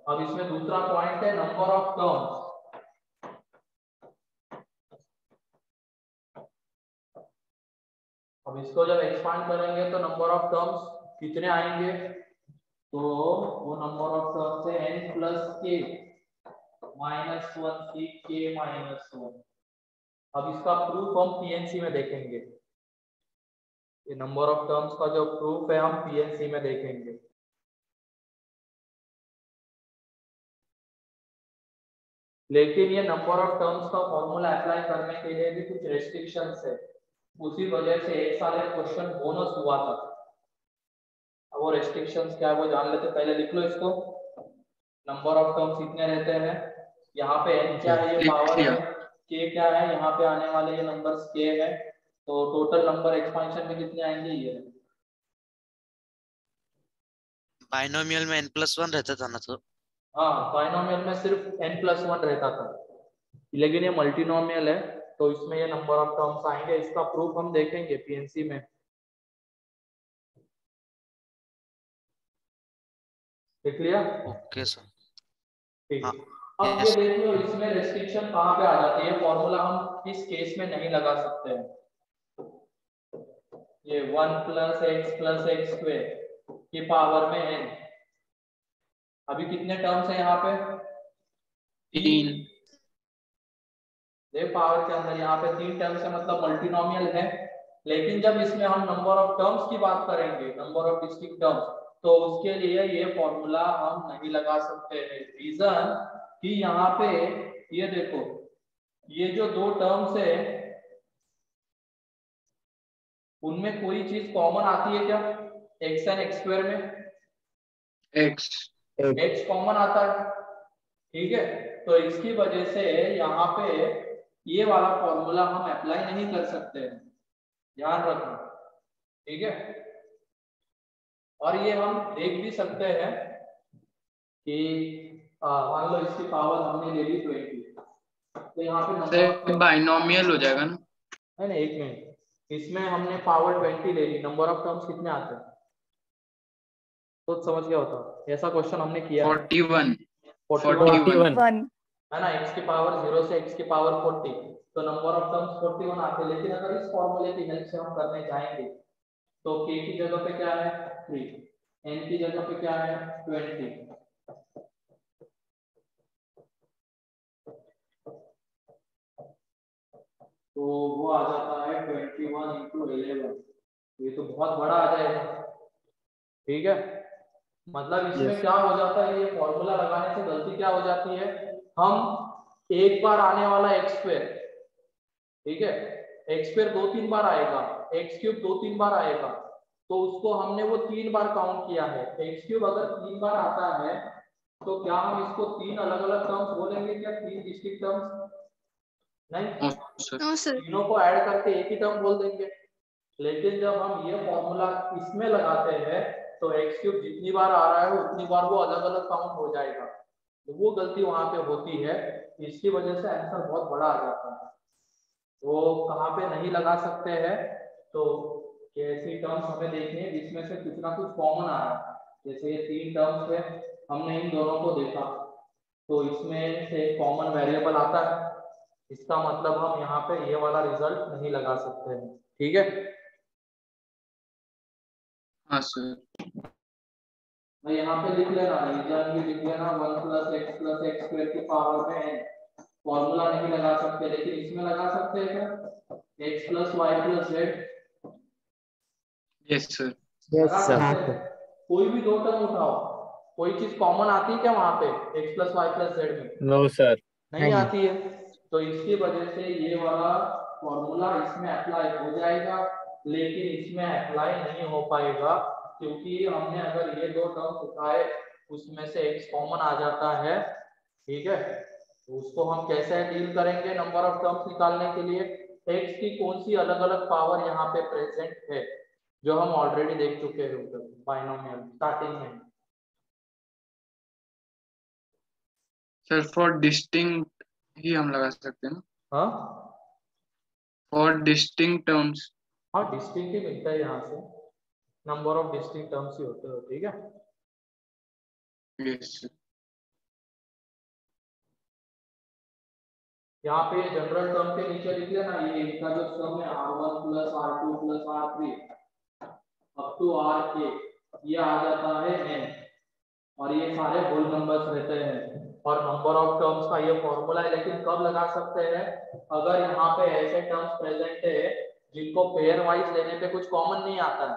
अब इसमें दूसरा पॉइंट है नंबर ऑफ टर्म्स। अब इसको जब एक्सपांड करेंगे तो नंबर ऑफ टर्म्स कितने आएंगे, तो वो नंबर ऑफ टर्म्स है n प्लस के माइनस 1 सी के माइनस 1। अब इसका प्रूफ हम पीएनसी में देखेंगे, ये नंबर ऑफ टर्म्स का जो प्रूफ है हम पीएनसी में देखेंगे। लेकिन ये नंबर ऑफ टर्म्स का फॉर्मूला अप्लाई करने के लिए भी कुछ रेस्ट्रिक्शंस है, उसी वजह से एक साल एक क्वेश्चन बोनस हुआ था। अब वो रेस्ट्रिक्शंस क्या है वो जान लेते, पहले लिख लो इसको। नंबर ऑफ टर्म्स कितने रहते हैं, यहाँ पे n क्या है, ये पावर है, k क्या है, यहाँ पे आने वाले ये नंबर्स k है, तो टोटल नंबर एक्सपेंशन में कितने आएंगे ये। बाइनोमियल में n+1 रहता था ना सर? हाँ, बाइनोमियल में सिर्फ n+1 रहता था, लेकिन ये मल्टीनोमियल है तो इसमें ये नंबर ऑफ टर्म्स आएंगे। इसका प्रूफ हम देखेंगे पीएनसी में, देख लिया? Okay sir. ठीक। हाँ, अब ये देख लो, इसमें रेस्ट्रिक्शन कहाँ पे आ जाती है, फॉर्मूला हम इस केस में नहीं लगा सकते हैं। ये 1 + x + x² की पावर में n, अभी कितने टर्म्स है यहाँ पे, 3। देख पावर के अंदर यहाँ पे 3 टर्म्स है, मतलब मल्टीनोमियल है। लेकिन जब इसमें हम नंबर ऑफ टर्म्स की बात करेंगे, नंबर ऑफ डिस्टिंक्ट टर्म्स, तो उसके लिए ये फॉर्मूला हम नहीं लगा सकते हैं। रीजन कि यहाँ पे ये देखो, ये जो 2 टर्म्स है उनमें कोई चीज कॉमन आती है क्या, x एंड x² में x कॉमन आता है, ठीक है। तो इसकी वजह से यहाँ पे ये वाला फॉर्मूला हम अप्लाई नहीं कर सकते हैं, ध्यान रखना, ठीक है। और ये हम देख भी सकते हैं कि मान लो इसकी पावर हमने ले ली 20, तो यहाँ पे नंबर बाइनोमियल हो जाएगा ना? नहीं, एक मिनट, इसमें हमने पावर 20 ले ली, नंबर ऑफ टर्म्स कितने आते हैं तो समझ गया होता, ऐसा क्वेश्चन हमने किया 41 है ना, x की पावर 0 से x की पावर 40, तो नंबर ऑफ टर्म्स 41 आते हैं। लेकिन अगर इस फॉर्मूले की हेल्प से हम करने जाएंगे तो k की जगह पे क्या है 3, n की जगह पे क्या है 20, तो वो आ जाता है 21 इंटू 11। ये तो बहुत बड़ा आ जाएगा, ठीक है। मतलब इसमें क्या हो जाता है, ये फॉर्मूला लगाने से गलती क्या हो जाती है, हम एक बार आने वाला एक्स स्क्वायर, ठीक है, एक्स स्क्वायर 2-3 बार आएगा, एक्स क्यूब 2-3 बार आएगा, तो उसको हमने वो 3 बार काउंट किया है। एक्स क्यूब अगर 3 बार आता है तो क्या हम इसको 3 अलग अलग टर्म्स बोलेंगे क्या, 3 डिस्टिंक्ट टर्म्स? नहीं, तीनों को ऐड करके एक ही टर्म बोल देंगे। लेकिन जब हम ये फॉर्मूला इसमें लगाते हैं तो एक्स क्यूब जितनी बार आ रहा है उतनी बार वो अलग अलग काउंट हो जाएगा, तो वो गलती वहां पे होती है, इसकी वजह से आंसर बहुत बड़ा आ जाता है। वो कहाँ पे नहीं लगा सकते हैं, तो कैसी टर्म्स हमें देखनी है जिसमें से कुछ ना कुछ कॉमन आ रहा है। जैसे ये 3 टर्म्स है, हमने इन दोनों को देखा तो इसमें से कॉमन वेरिएबल आता है, इसका मतलब हम यहाँ पे ये वाला रिजल्ट नहीं लगा सकते हैं, ठीक है। हाँ सर। मैं यहाँ पे लिख लेना, रीजन भी लिख लेना, 1 + x + x स्क्वायर की पावर में n। फॉर्मूला नहीं लगा सकते, लेकिन इसमें लगा सकते हैं क्या, x + y + z। Yes sir. लगा यस सर। सकते हैं। कोई भी दो टर्म उठाओ, कोई चीज कॉमन आती है क्या वहां पे x + y + z में? No sir. नहीं आती है, तो इसकी वजह से ये वाला फॉर्मूला इसमें अप्लाई हो जाएगा, लेकिन इसमें अप्लाई नहीं हो पाएगा, क्योंकि हमने अगर ये दो टर्म्स उठाए उसमें से x कॉमन आ जाता है, ठीक है। तो उसको हम कैसे डील करेंगे, नंबर ऑफ टर्म्स निकालने के लिए x की कौन सी अलग अलग पावर यहाँ पे प्रेजेंट है, जो हम ऑलरेडी देख चुके हैं उधर बाइनोमियल स्टार्टिंग में। सर फॉर डिस्टिंक्ट ही हम लगा सकते हैं ना, हाँ फॉर डिस्टिंक्ट टर्म्स। हाँ, डिस्टिंक्ट ही मिलता है यहाँ से, नंबर ऑफ डिस्टिंक्ट टर्म्स ही होते हो, ठीक है। Yes sir. यहाँ पे जनरल टर्म के नीचे लिख लेना, ये इनका जो सम है r1 + r2 + r3 up to rk, ये आ जाता है n, और ये सारे होल नंबर्स रहते हैं, और नंबर ऑफ टर्म्स का ये फॉर्मूला है। लेकिन कब लगा सकते हैं, अगर यहाँ पे ऐसे टर्म्स प्रेजेंट है जिनको पेयर वाइज लेने पे कुछ कॉमन नहीं आता है,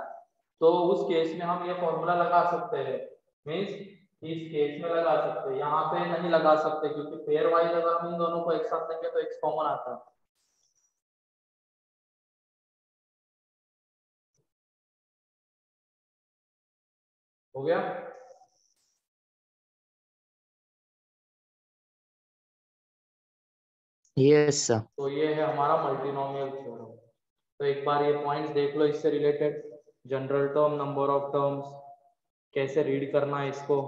तो उस केस में हम ये फॉर्मूला लगा सकते हैं, मींस इस केस में लगा सकते हैं, यहाँ पे नहीं लगा सकते, क्योंकि पेयर वाइज अगर हम इन दोनों को एक साथ लेंगे तो x कॉमन आता है। हो गया। Yes sir. तो ये है हमारा मल्टीनोमियल थ्योरम। तो एक बार ये पॉइंट्स देख लो इससे related, general term, number of terms, कैसे रीड करना है इसको।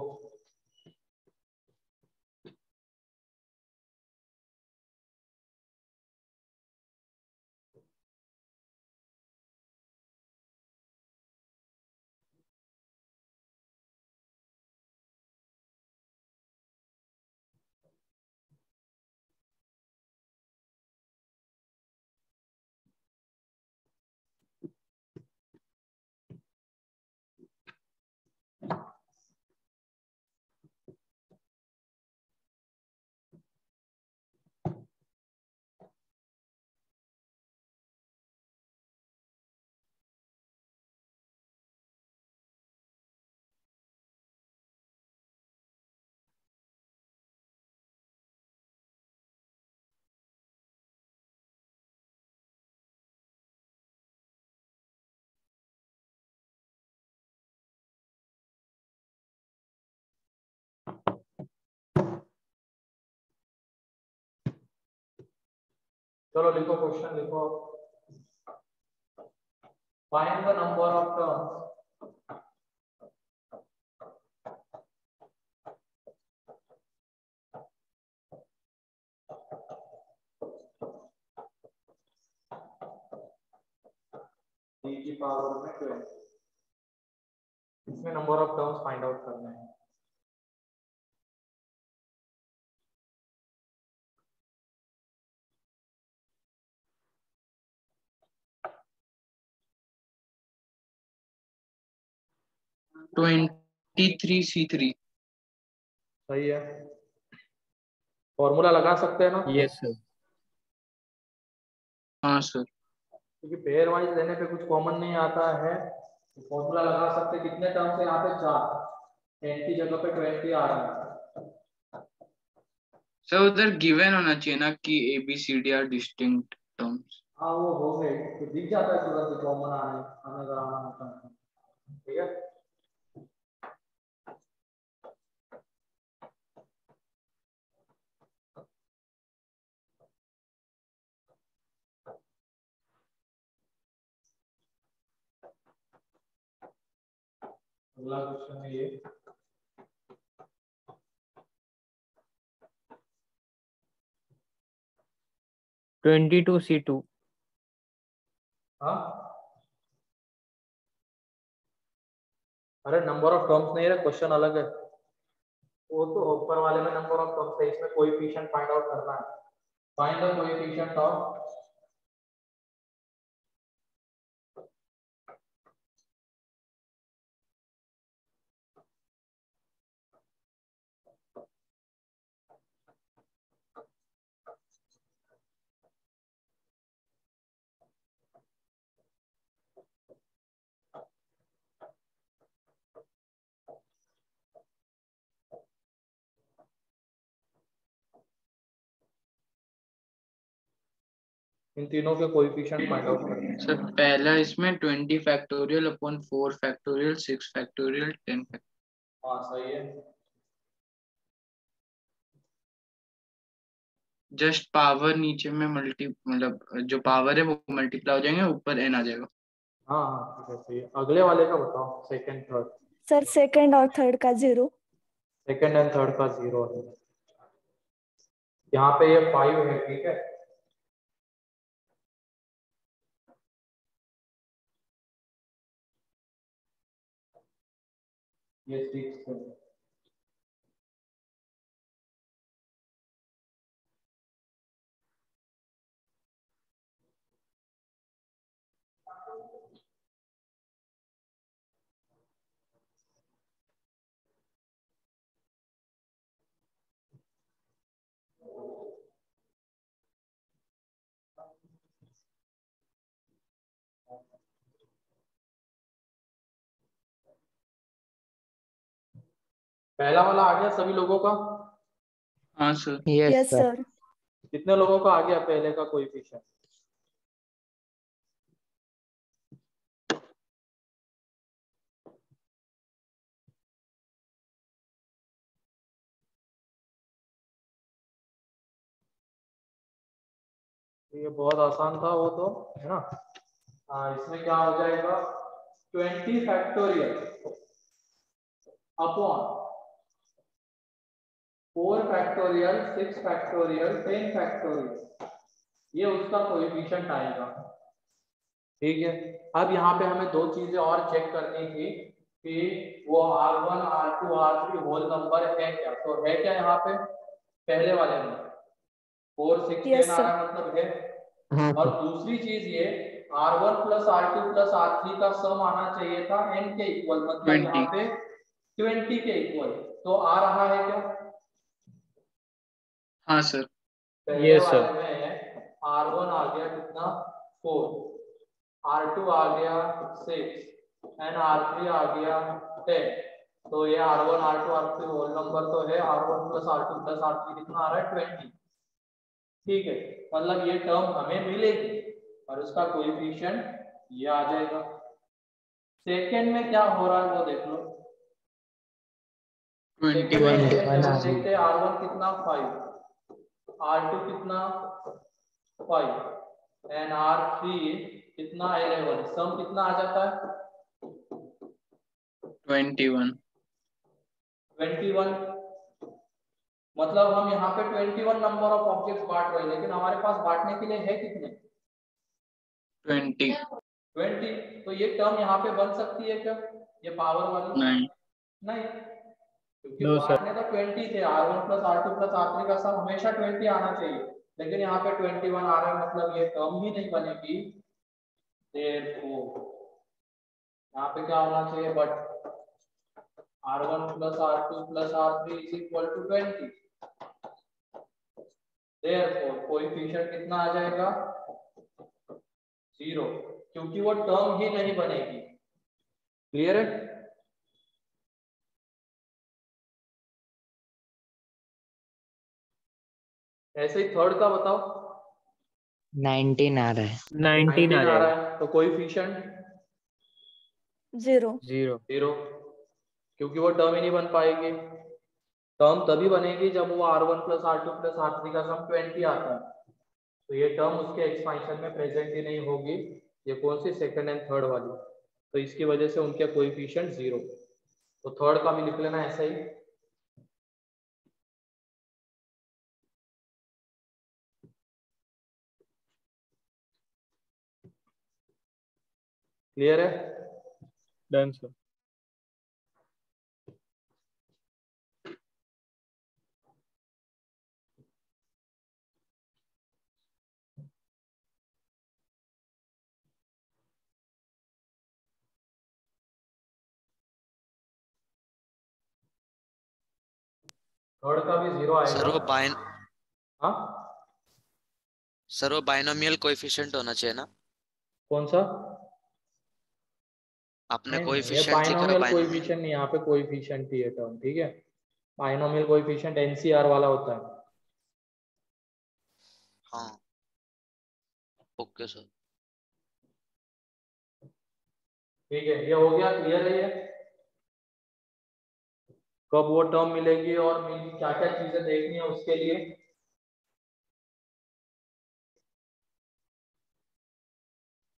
चलो लिखो, क्वेश्चन लिखो, find the number of terms d की पावर में 12। इसमें number of terms find out करना है। तो 23C3। सही है, फॉर्मूला लगा सकते हैं ना। Yes sir. हाँ सर। क्योंकि पेयर वाइज लेने पे कुछ कॉमन नहीं आता है, तो फॉर्मूला लगा सकते कितने टर्म्स है यहाँ पे 4, 10 की जगह पे 20 आ रहा है। सर उधर गिवन होना चाहिए ना कि ABCD आर डिस्टिंक्ट टर्म्स। हाँ वो हो गए तो दिख जाता है तुरंत कॉमन आने अगर आना होता है। ठीक है, अगला क्वेश्चन है ये। (22C2) हाँ, अरे नंबर ऑफ टर्म्स नहीं है, क्वेश्चन अलग है। वो तो ऊपर वाले में नंबर ऑफ टर्म्स है, इसमें कोएफिशिएंट फाइंड आउट करना है। फाइंड द कोएफिशिएंट ऑफ इन तीनों के कोएफिशिएंट फाइंड आउट करना है। सर पहला इसमें 20 factorial upon 4 factorial 6 factorial 10 factorial. हाँ सही है। जस्ट पावर नीचे में मल्टी मतलब जो पावर है वो मल्टीप्लाई हो जाएंगे, ऊपर n आ जाएगा। हाँ हाँ ठीक है सही है। अगले वाले का बताओ, सेकंड थर्ड। सर सेकंड और थर्ड का 0। सेकंड एंड थर्ड का 0 है। यहाँ पे ये 5 है, ठीक है। ये 6 है। पहला वाला आ गया सभी लोगों का? हाँ सर। Yes sir. कितने लोगों का आ गया पहले का कोएफिशिएंट? ये बहुत आसान था वो तो, है ना। इसमें क्या हो जाएगा, 20 factorial upon 4 factorial 6 factorial 10 factorial, ये उसका कोएफिशिएंट आएगा। ठीक है, अब यहाँ पे हमें दो चीजें और चेक करनी थी कि वो R1 R2 R3 whole number है क्या। तो है क्या यहाँ पे पहले वाले में 4 6 10 आ रहा मतलब है। हाँ और दूसरी चीज ये R1 plus R2 plus R3 का सम आना चाहिए था n के इक्वल, मतलब 20। यहाँ पे 20 के इक्वल। तो आ रहा है क्या? हाँ सर। पहले Yes, sir. वाले में R1 आ गया कितना 4, R2 आ गया 6 एंड R3 आ गया 10। तो ये R1 R2 R3 whole number तो है, R1 plus R2 plus R3 कितना आ रहा है 20। ठीक है, मतलब ये टर्म हमें मिलेगी और उसका कोएफिशिएंट ये आ जाएगा। सेकंड में क्या हो रहा है वो देख लो। सेकंड में 21। देखते हैं R1 कितना 5, R2 कितना 5 एंड R3 कितना 11। सम कितना आ जाता है 21। 21। मतलब हम यहाँ पे 21 नंबर ऑफ ऑब्जेक्ट्स बांट रहे हैं, लेकिन हमारे पास बांटने के लिए है कितने 20। 20। तो ये टर्म यहाँ पे बन सकती है क्या, ये पावर वाली? नहीं। नहीं, क्योंकि No, sir. बांटने तो 20 थे। R1 plus R2 plus R3 का सम हमेशा 20 आना चाहिए, लेकिन यहाँ पे 21 आ रहा है, मतलब ये टर्म ही नहीं बनेगी। Therefore यहाँ पे क्या होना चाहिए, but R1 plus R2 plus R3 is equal to 20। Therefore coefficient कितना आ जाएगा 0, क्योंकि वो टर्म ही नहीं बनेगी। क्लियर है? ऐसे ही थर्ड का बताओ। 19 आ रहा है। 19 आ आ जाएगा। रहा है तो कोएफिशिएंट 0 0 0, क्योंकि वो टर्म ही नहीं बन पाएगी। टर्म तभी बनेगी जब वो R1 + R2 + R3 का सम 20 आता है, तो ये टर्म उसके एक्सपेंशन में प्रेजेंट ही नहीं होगी। ये कौन सी, सेकंड एंड थर्ड वाली, तो इसकी वजह से उनके कोएफिशिएंट 0। तो थर्ड का भी लिख लेना ऐसा ही। क्लियर है? Done sir. थर्ड का भी 0 सर वो आएगा। हाँ, सर वो बाइनोमियल कोएफिशिएंट होना चाहिए ना? कौन सा? आपने नहीं नहीं, ये कोएफिशिएंट लिखा ना बाइनोमियल बाइनोमियल। कोएफिशिएंट नहीं, यहाँ पे कोएफिशिएंट ही है टर्म, ठीक है। बाइनोमियल कोएफिशिएंट NCR वाला होता है। हाँ ओके सर। ठीक है, ये हो गया। क्लियर है? ये कब वो टर्म मिलेगी और क्या क्या चीजें देखनी है उसके लिए।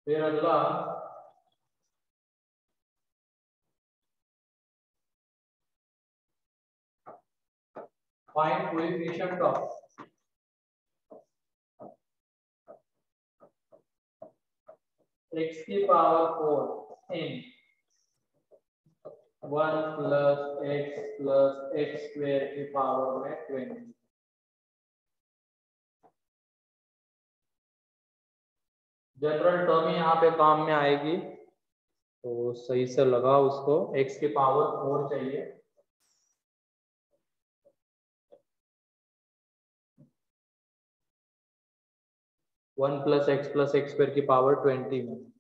फिर अगला फाइंड कोएफिशिएंट ऑफ x की पावर 4 in 1 + x + x² की पावर में 20। जनरल टर्म ही यहाँ पे काम में आएगी, तो सही से लगा उसको। x की पावर 4 चाहिए। वन + x + x² की पावर 20 में।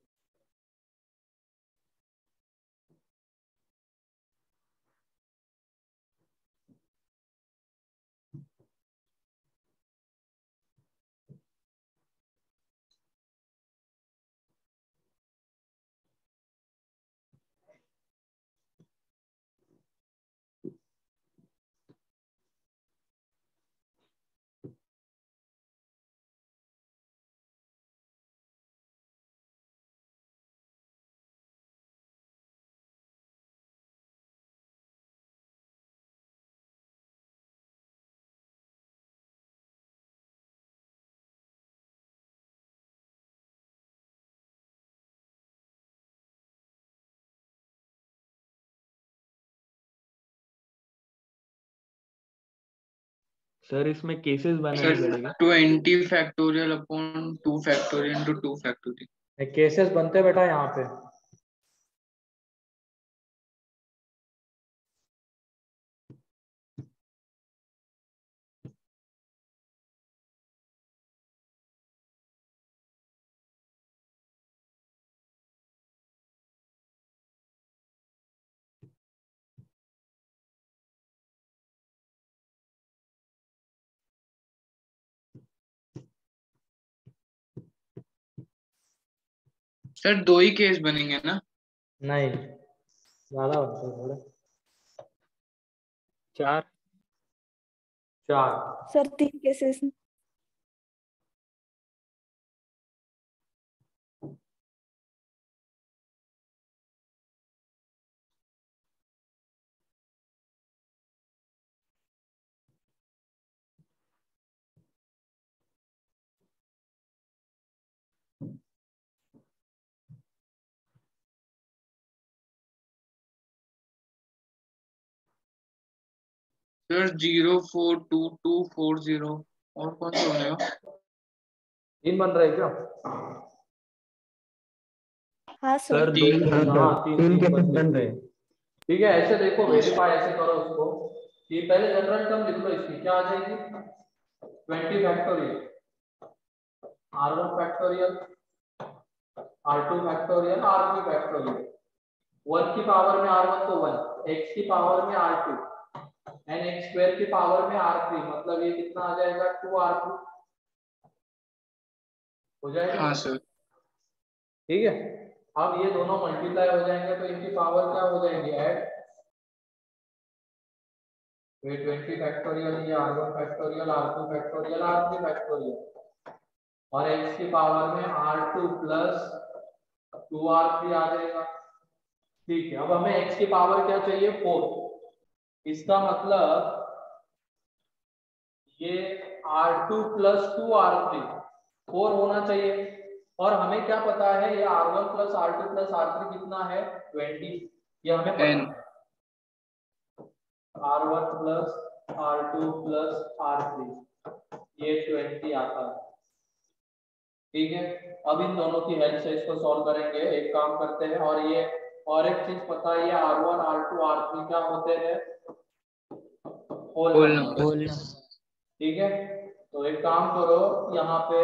सर इसमें केसेस बनाने सर पड़ेगा। 20 factorial upon 2 factorial into 2 factorial. Cases बनते हैं बेटा यहाँ पे। सर 2 ही केस बनेंगे ना? नहीं, ज्यादा होता है थोड़ा। 4 4। Sir 3 cases. सर 0 4 2 2 4 0 और कौन सा बनेगा? 3 बन रहे क्या? हाँ सर सर। 2 हाँ, हाँ सर, 3 केसेस बनते बन हैं। रहे हैं। ठीक है, ऐसे देखो, वेरीफाई ऐसे करो उसको कि पहले जनरल टर्म लिख लो। इसकी क्या आ जाएगी? 20 factorial R1 factorial R2 factorial R3 factorial, 1 की पावर में R1 तो 1, x की पावर में R2 एंड x स्क्वायर की पावर में R3, मतलब ये कितना आ जाएगा 2R3 हो जाएगा। हाँ सर। ठीक है, अब ये दोनों मल्टीप्लाई हो जाएंगे तो इनकी पावर क्या हो जाएगी ऐड, ये 20 फैक्टोरियल, ये R1 factorial R2 factorial R3 factorial, और x की पावर में R2 प्लस 2R3 आ जाएगा। ठीक है, अब हमें x की पावर क्या चाहिए 4, इसका मतलब ये R2 प्लस 2R3 4 होना चाहिए, और हमें क्या पता है ये R1 plus R2 plus R3 कितना है 20, ये हमें पता है R1 plus R2 plus R3 ये 20 आता है। ठीक है, अब इन दोनों की हेल्प से इसको सॉल्व करेंगे। एक काम करते हैं, और ये और एक चीज पता है, ये R1 R2 R3 क्या होते हैं होल नंबर। ठीक है, तो एक काम करो, यहाँ पे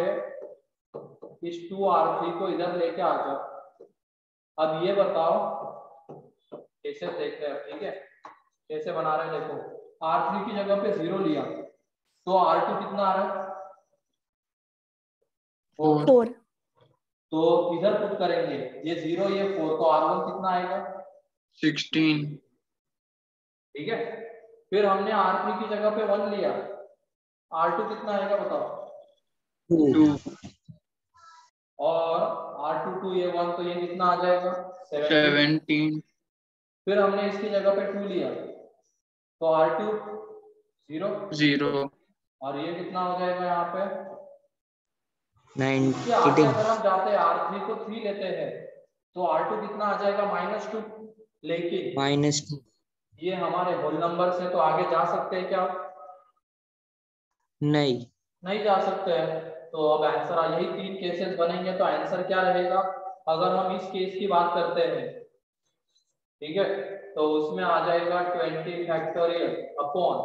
इस 2R3 को इधर लेके आ जाओ। अब ये बताओ कैसे देखते हैं, ठीक है कैसे बना रहे हैं, देखो R3 की जगह पे 0 लिया तो R2 कितना आ रहा है 4, तो इधर पुट करेंगे, ये 0 ये 4, तो R1 कितना आएगा 16। ठीक है, फिर हमने R3 की जगह पे 1 लिया, R2 कितना आएगा बताओ 2। और R2 2 ये 1, तो ये कितना आ जाएगा 17। फिर हमने इसकी जगह पे 2 लिया तो R2 0 और ये कितना हो जाएगा यहाँ पे 9 आगे अगर हम जाते हैं R3 को 3 लेते हैं तो R2 कितना आ जाएगा -2, लेकिन -2 ये हमारे होल नंबर से तो आगे जा सकते हैं क्या, नहीं जा सकते हैं। तो अब आंसर यही 3 केसेस बनेंगे, तो आंसर क्या रहेगा अगर हम इस केस की बात करते हैं, ठीक है तो उसमें आ जाएगा 20 फैक्टोरियल अपॉन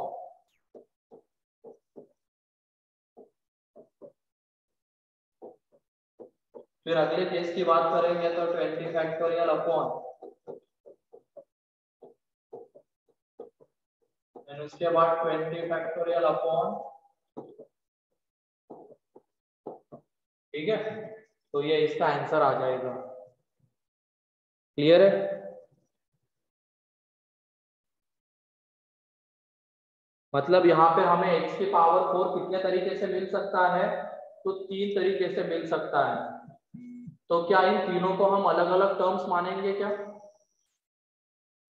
फिर अगले केस की बात करेंगे तो 20 फैक्टोरियल अपॉन उसके बाद 20 फैक्टोरियल अपॉन, ठीक है तो ये इसका आंसर आ जाएगा। क्लियर है, मतलब यहाँ पे हमें x की पावर 4 कितने तरीके से मिल सकता है, तो 3 तरीके से मिल सकता है। तो क्या इन तीनों को हम अलग अलग टर्म्स मानेंगे क्या,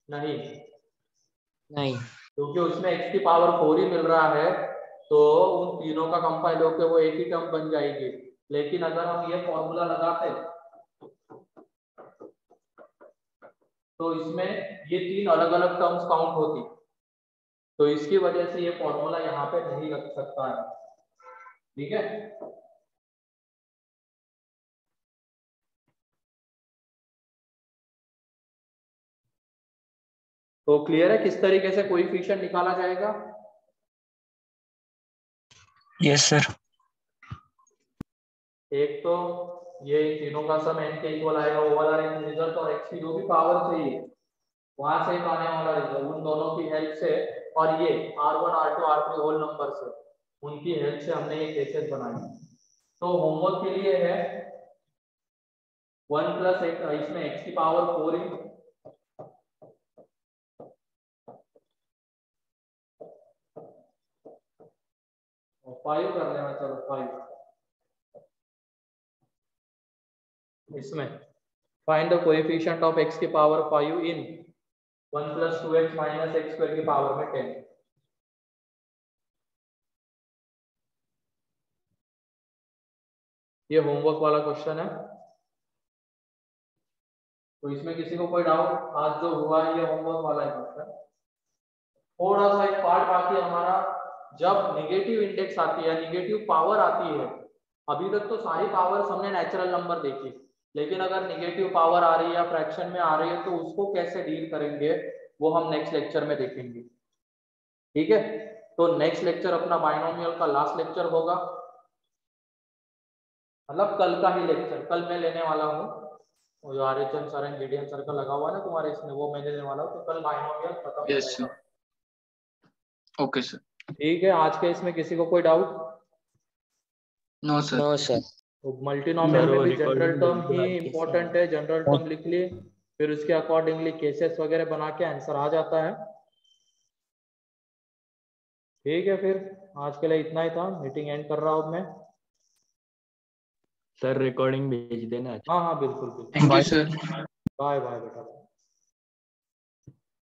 नहीं क्योंकि उसमें x की पावर 4 ही मिल रहा है, तो उन तीनों का कंपाइल होकर वो एक ही टर्म बन जाएगी। लेकिन अगर हम ये फॉर्मूला लगाते तो इसमें ये 3 अलग अलग टर्म्स काउंट होती, तो इसकी वजह से ये फॉर्मूला यहाँ पे नहीं लग सकता है। ठीक है, तो क्लियर है किस तरीके से कोएफिशिएंट निकाला जाएगा। Yes sir. एक तो ये तीनों का सम n के इक्वल आएगा, वो वाला रिजल्ट, और x की जो भी पावर चाहिए वहां से आने वाला रिजल्ट, उन दोनों की हेल्प से, और ये R1 R2 R3 whole number से, उनकी हेल्प से हमने ये केसेस बनाए। तो होमवर्क के लिए है 1 प्लस इसमें x की पावर 4 ही, और 5 कर लेना, चलो 5 इसमें find the coefficient of x की पावर 5 इन 1 plus 2x minus x square की पावर में 10। ये होमवर्क वाला क्वेश्चन है, तो इसमें किसी को कोई डाउट, आज जो हुआ है ये होमवर्क वाला है क्वेश्चन। थोड़ा सा एक पार्ट बाकी हमारा, जब नेगेटिव इंडेक्स आती है, नेगेटिव पावर आती है, अभी तक तो सारी पावर्स हमने नेचुरल नंबर देखी, लेकिन अगर नेगेटिव पावर आ रही है या फ्रैक्शन में आ रही है तो उसको कैसे डील करेंगे वो हम नेक्स्ट लेक्चर में देखेंगे। ठीक है, तो नेक्स्ट लेक्चर अपना बाइनोमियल का लास्ट लेक्चर होगा, मतलब कल का ही लेक्चर, कल मैं लेने वाला हूँ। वो जो RHM sir and GDM sir का लगा हुआ है ना तुम्हारे इसमें, वो मैं देने वाला हूँ, तो कल बाइनोमियल खत्म हो यस जाएगा। सर। Okay sir. ठीक है, आज के इसमें किसी को कोई doubt? No sir. No sir. तो मल्टीनोमियल सर, में वो भी जनरल recording टर्म बिल्कुल ही इम्पोर्टेंट है, जनरल टर्म लिख लिए, फिर उसके अकॉर्डिंगली केसेस वगैरह बना के आंसर आ जाता है। ठीक है, फिर आज के लिए इतना ही था, मीटिंग एंड कर रहा हूँ मैं। सर रिकॉर्डिंग भेज देना। हाँ हाँ बिल्कुल बिल्कुल। Thank you sir. Bye bye बेटा।